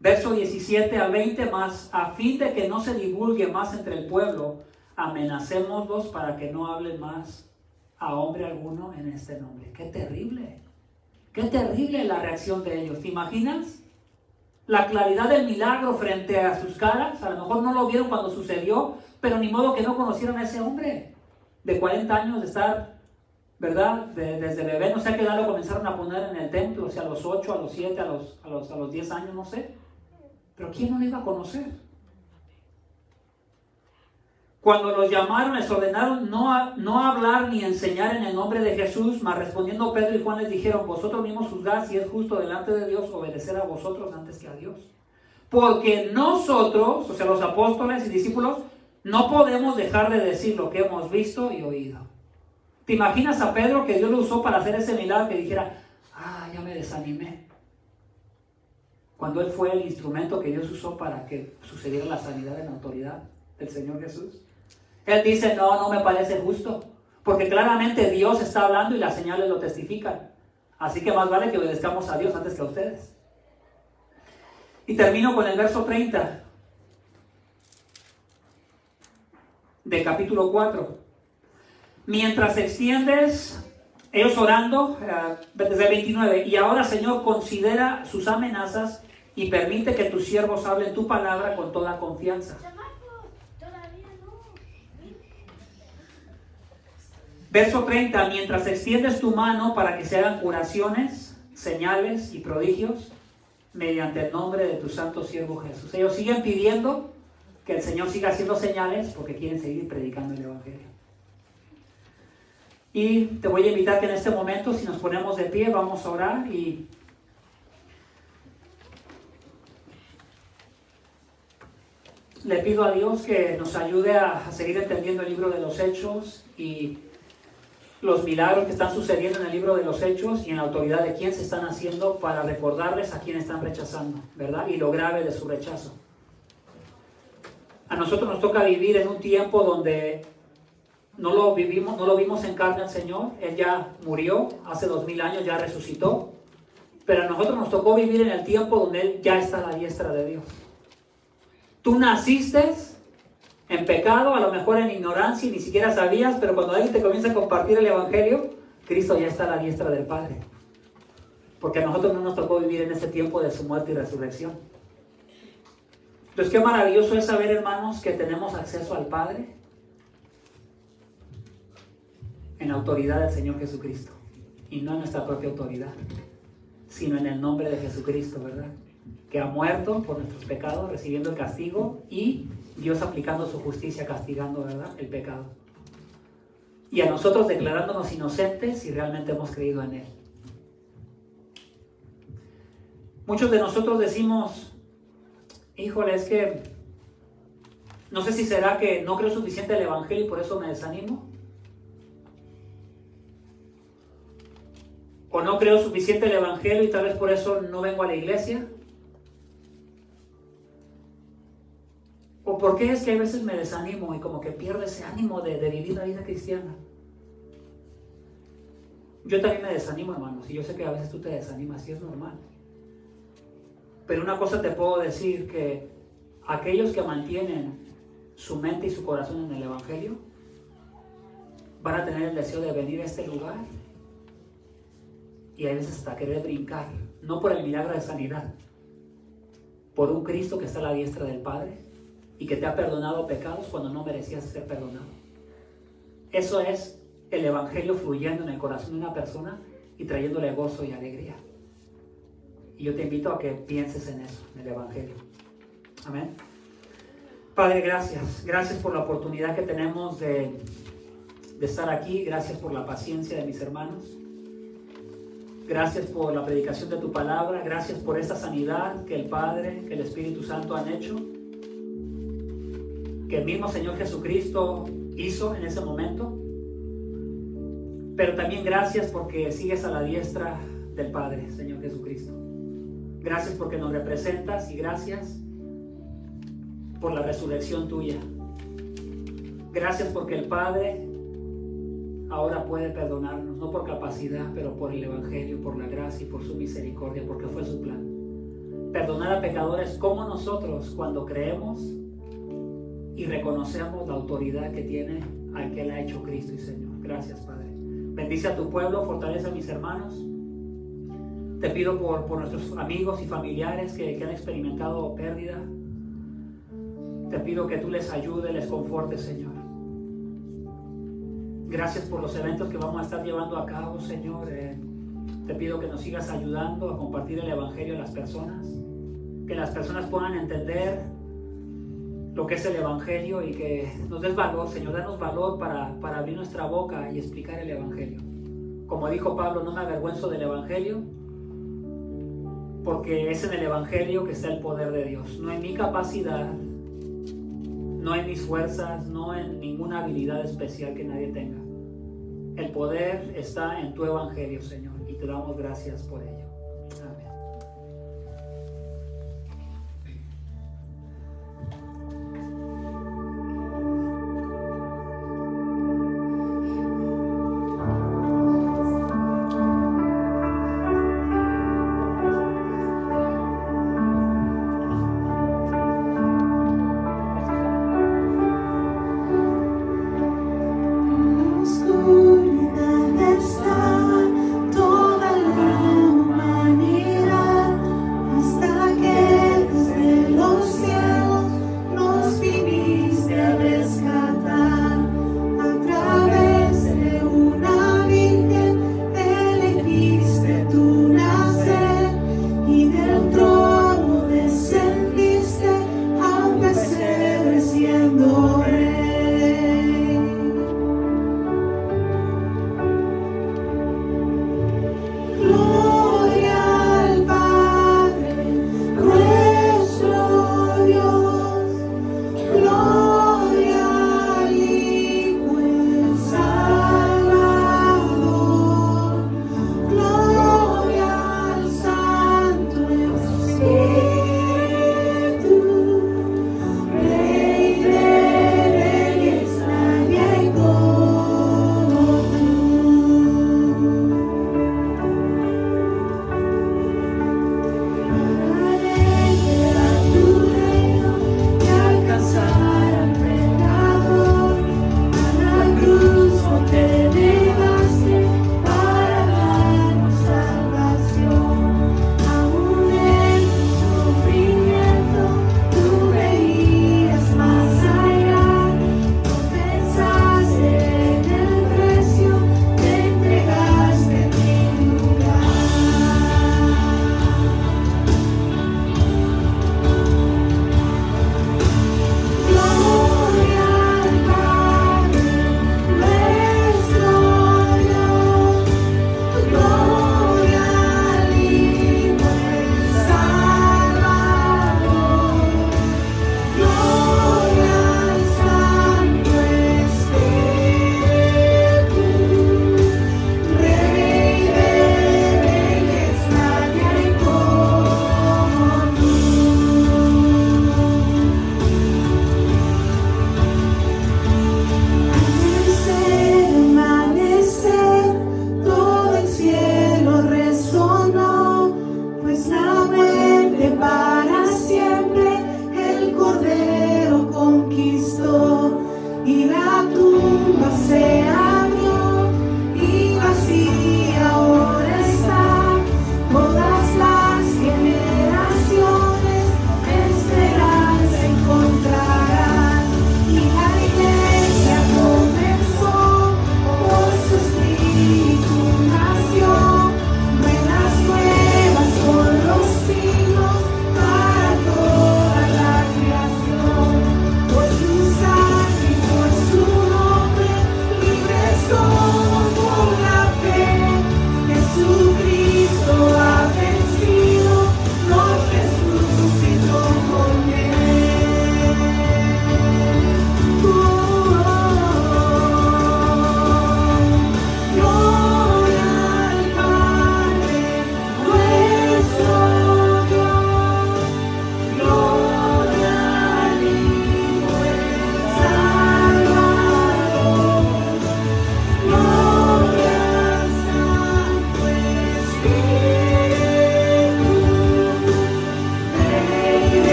D: Verso 17 al 20, más a fin de que no se divulgue más entre el pueblo, amenacémoslos para que no hablen más a hombre alguno en este nombre. ¡Qué terrible! Qué terrible la reacción de ellos. ¿Te imaginas? La claridad del milagro frente a sus caras. A lo mejor no lo vieron cuando sucedió, pero ni modo que no conocieran a ese hombre de 40 años de estar, ¿verdad? Desde bebé, no sé a qué edad lo comenzaron a poner en el templo, o sea, a los 8, a los 7, a los 10 años, no sé. Pero ¿quién no lo iba a conocer? Cuando los llamaron, les ordenaron no hablar ni enseñar en el nombre de Jesús, mas respondiendo Pedro y Juan les dijeron, vosotros mismos juzgad si es justo delante de Dios obedecer a vosotros antes que a Dios. Porque nosotros, o sea, los apóstoles y discípulos, no podemos dejar de decir lo que hemos visto y oído. ¿Te imaginas a Pedro que Dios lo usó para hacer ese milagro que dijera, ya me desanimé? Cuando él fue el instrumento que Dios usó para que sucediera la sanidad en la autoridad del Señor Jesús. Él dice, no me parece justo, porque claramente Dios está hablando y las señales lo testifican. Así que más vale que obedezcamos a Dios antes que a ustedes. Y termino con el verso 30 del capítulo 4. Mientras extiendes, ellos orando, desde el 29, y ahora, Señor, considera sus amenazas y permite que tus siervos hablen tu palabra con toda confianza. Verso 30, mientras extiendes tu mano para que se hagan curaciones, señales y prodigios, mediante el nombre de tu santo siervo Jesús. Ellos siguen pidiendo que el Señor siga haciendo señales porque quieren seguir predicando el Evangelio. Y te voy a invitar que en este momento, si nos ponemos de pie, vamos a orar y le pido a Dios que nos ayude a seguir entendiendo el libro de los Hechos y los milagros que están sucediendo en el libro de los Hechos y en la autoridad de quién se están haciendo para recordarles a quién están rechazando, ¿verdad? Y lo grave de su rechazo. A nosotros nos toca vivir en un tiempo donde no lo vimos en carne al Señor. Él ya murió hace 2000 años, ya resucitó. Pero a nosotros nos tocó vivir en el tiempo donde Él ya está a la diestra de Dios. Tú naciste en pecado, a lo mejor en ignorancia y ni siquiera sabías, pero cuando alguien te comienza a compartir el Evangelio, Cristo ya está a la diestra del Padre. Porque a nosotros no nos tocó vivir en ese tiempo de su muerte y resurrección. Entonces, qué maravilloso es saber, hermanos, que tenemos acceso al Padre en la autoridad del Señor Jesucristo. Y no en nuestra propia autoridad, sino en el nombre de Jesucristo, ¿verdad? Que ha muerto por nuestros pecados, recibiendo el castigo, y Dios aplicando su justicia, castigando, ¿verdad?, el pecado. Y a nosotros declarándonos inocentes si realmente hemos creído en Él. Muchos de nosotros decimos, híjole, es que no sé si será que no creo suficiente el Evangelio y por eso me desanimo. O no creo suficiente el Evangelio y tal vez por eso no vengo a la iglesia. ¿O por qué es que a veces me desanimo y como que pierdo ese ánimo de vivir la vida cristiana? Yo también me desanimo, hermanos, y yo sé que a veces tú te desanimas y es normal. Pero una cosa te puedo decir, que aquellos que mantienen su mente y su corazón en el Evangelio van a tener el deseo de venir a este lugar y a veces hasta querer brincar, no por el milagro de sanidad, por un Cristo que está a la diestra del Padre y que te ha perdonado pecados cuando no merecías ser perdonado. Eso es el Evangelio fluyendo en el corazón de una persona y trayéndole gozo y alegría. Y yo te invito a que pienses en eso, en el Evangelio. Amén. Padre, gracias. Gracias por la oportunidad que tenemos de estar aquí. Gracias por la paciencia de mis hermanos. Gracias por la predicación de tu palabra. Gracias por esta sanidad que el Padre, que el Espíritu Santo han hecho, que el mismo Señor Jesucristo hizo en ese momento. Pero también gracias porque sigues a la diestra del Padre, Señor Jesucristo. Gracias porque nos representas y gracias por la resurrección tuya. Gracias porque el Padre ahora puede perdonarnos, no por capacidad, pero por el Evangelio, por la gracia y por su misericordia, porque fue su plan. Perdonar a pecadores como nosotros cuando creemos y reconocemos la autoridad que tiene al que le ha hecho Cristo y Señor. Gracias, Padre. Bendice a tu pueblo, fortalece a mis hermanos. Te pido por nuestros amigos y familiares que han experimentado pérdida. Te pido que tú les ayudes, les confortes, Señor. Gracias por los eventos que vamos a estar llevando a cabo, Señor. Te pido que nos sigas ayudando a compartir el Evangelio a las personas. Que las personas puedan entender lo que es el Evangelio y que nos des valor, Señor. Danos valor para abrir nuestra boca y explicar el Evangelio. Como dijo Pablo, no me avergüenzo del Evangelio, porque es en el Evangelio que está el poder de Dios. No en mi capacidad, no en mis fuerzas, no en ninguna habilidad especial que nadie tenga. El poder está en tu Evangelio, Señor, y te damos gracias por ello. Amén.
E: Oscuridad está toda la humanidad.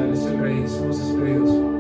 B: Él es el Rey. Somos despedidos.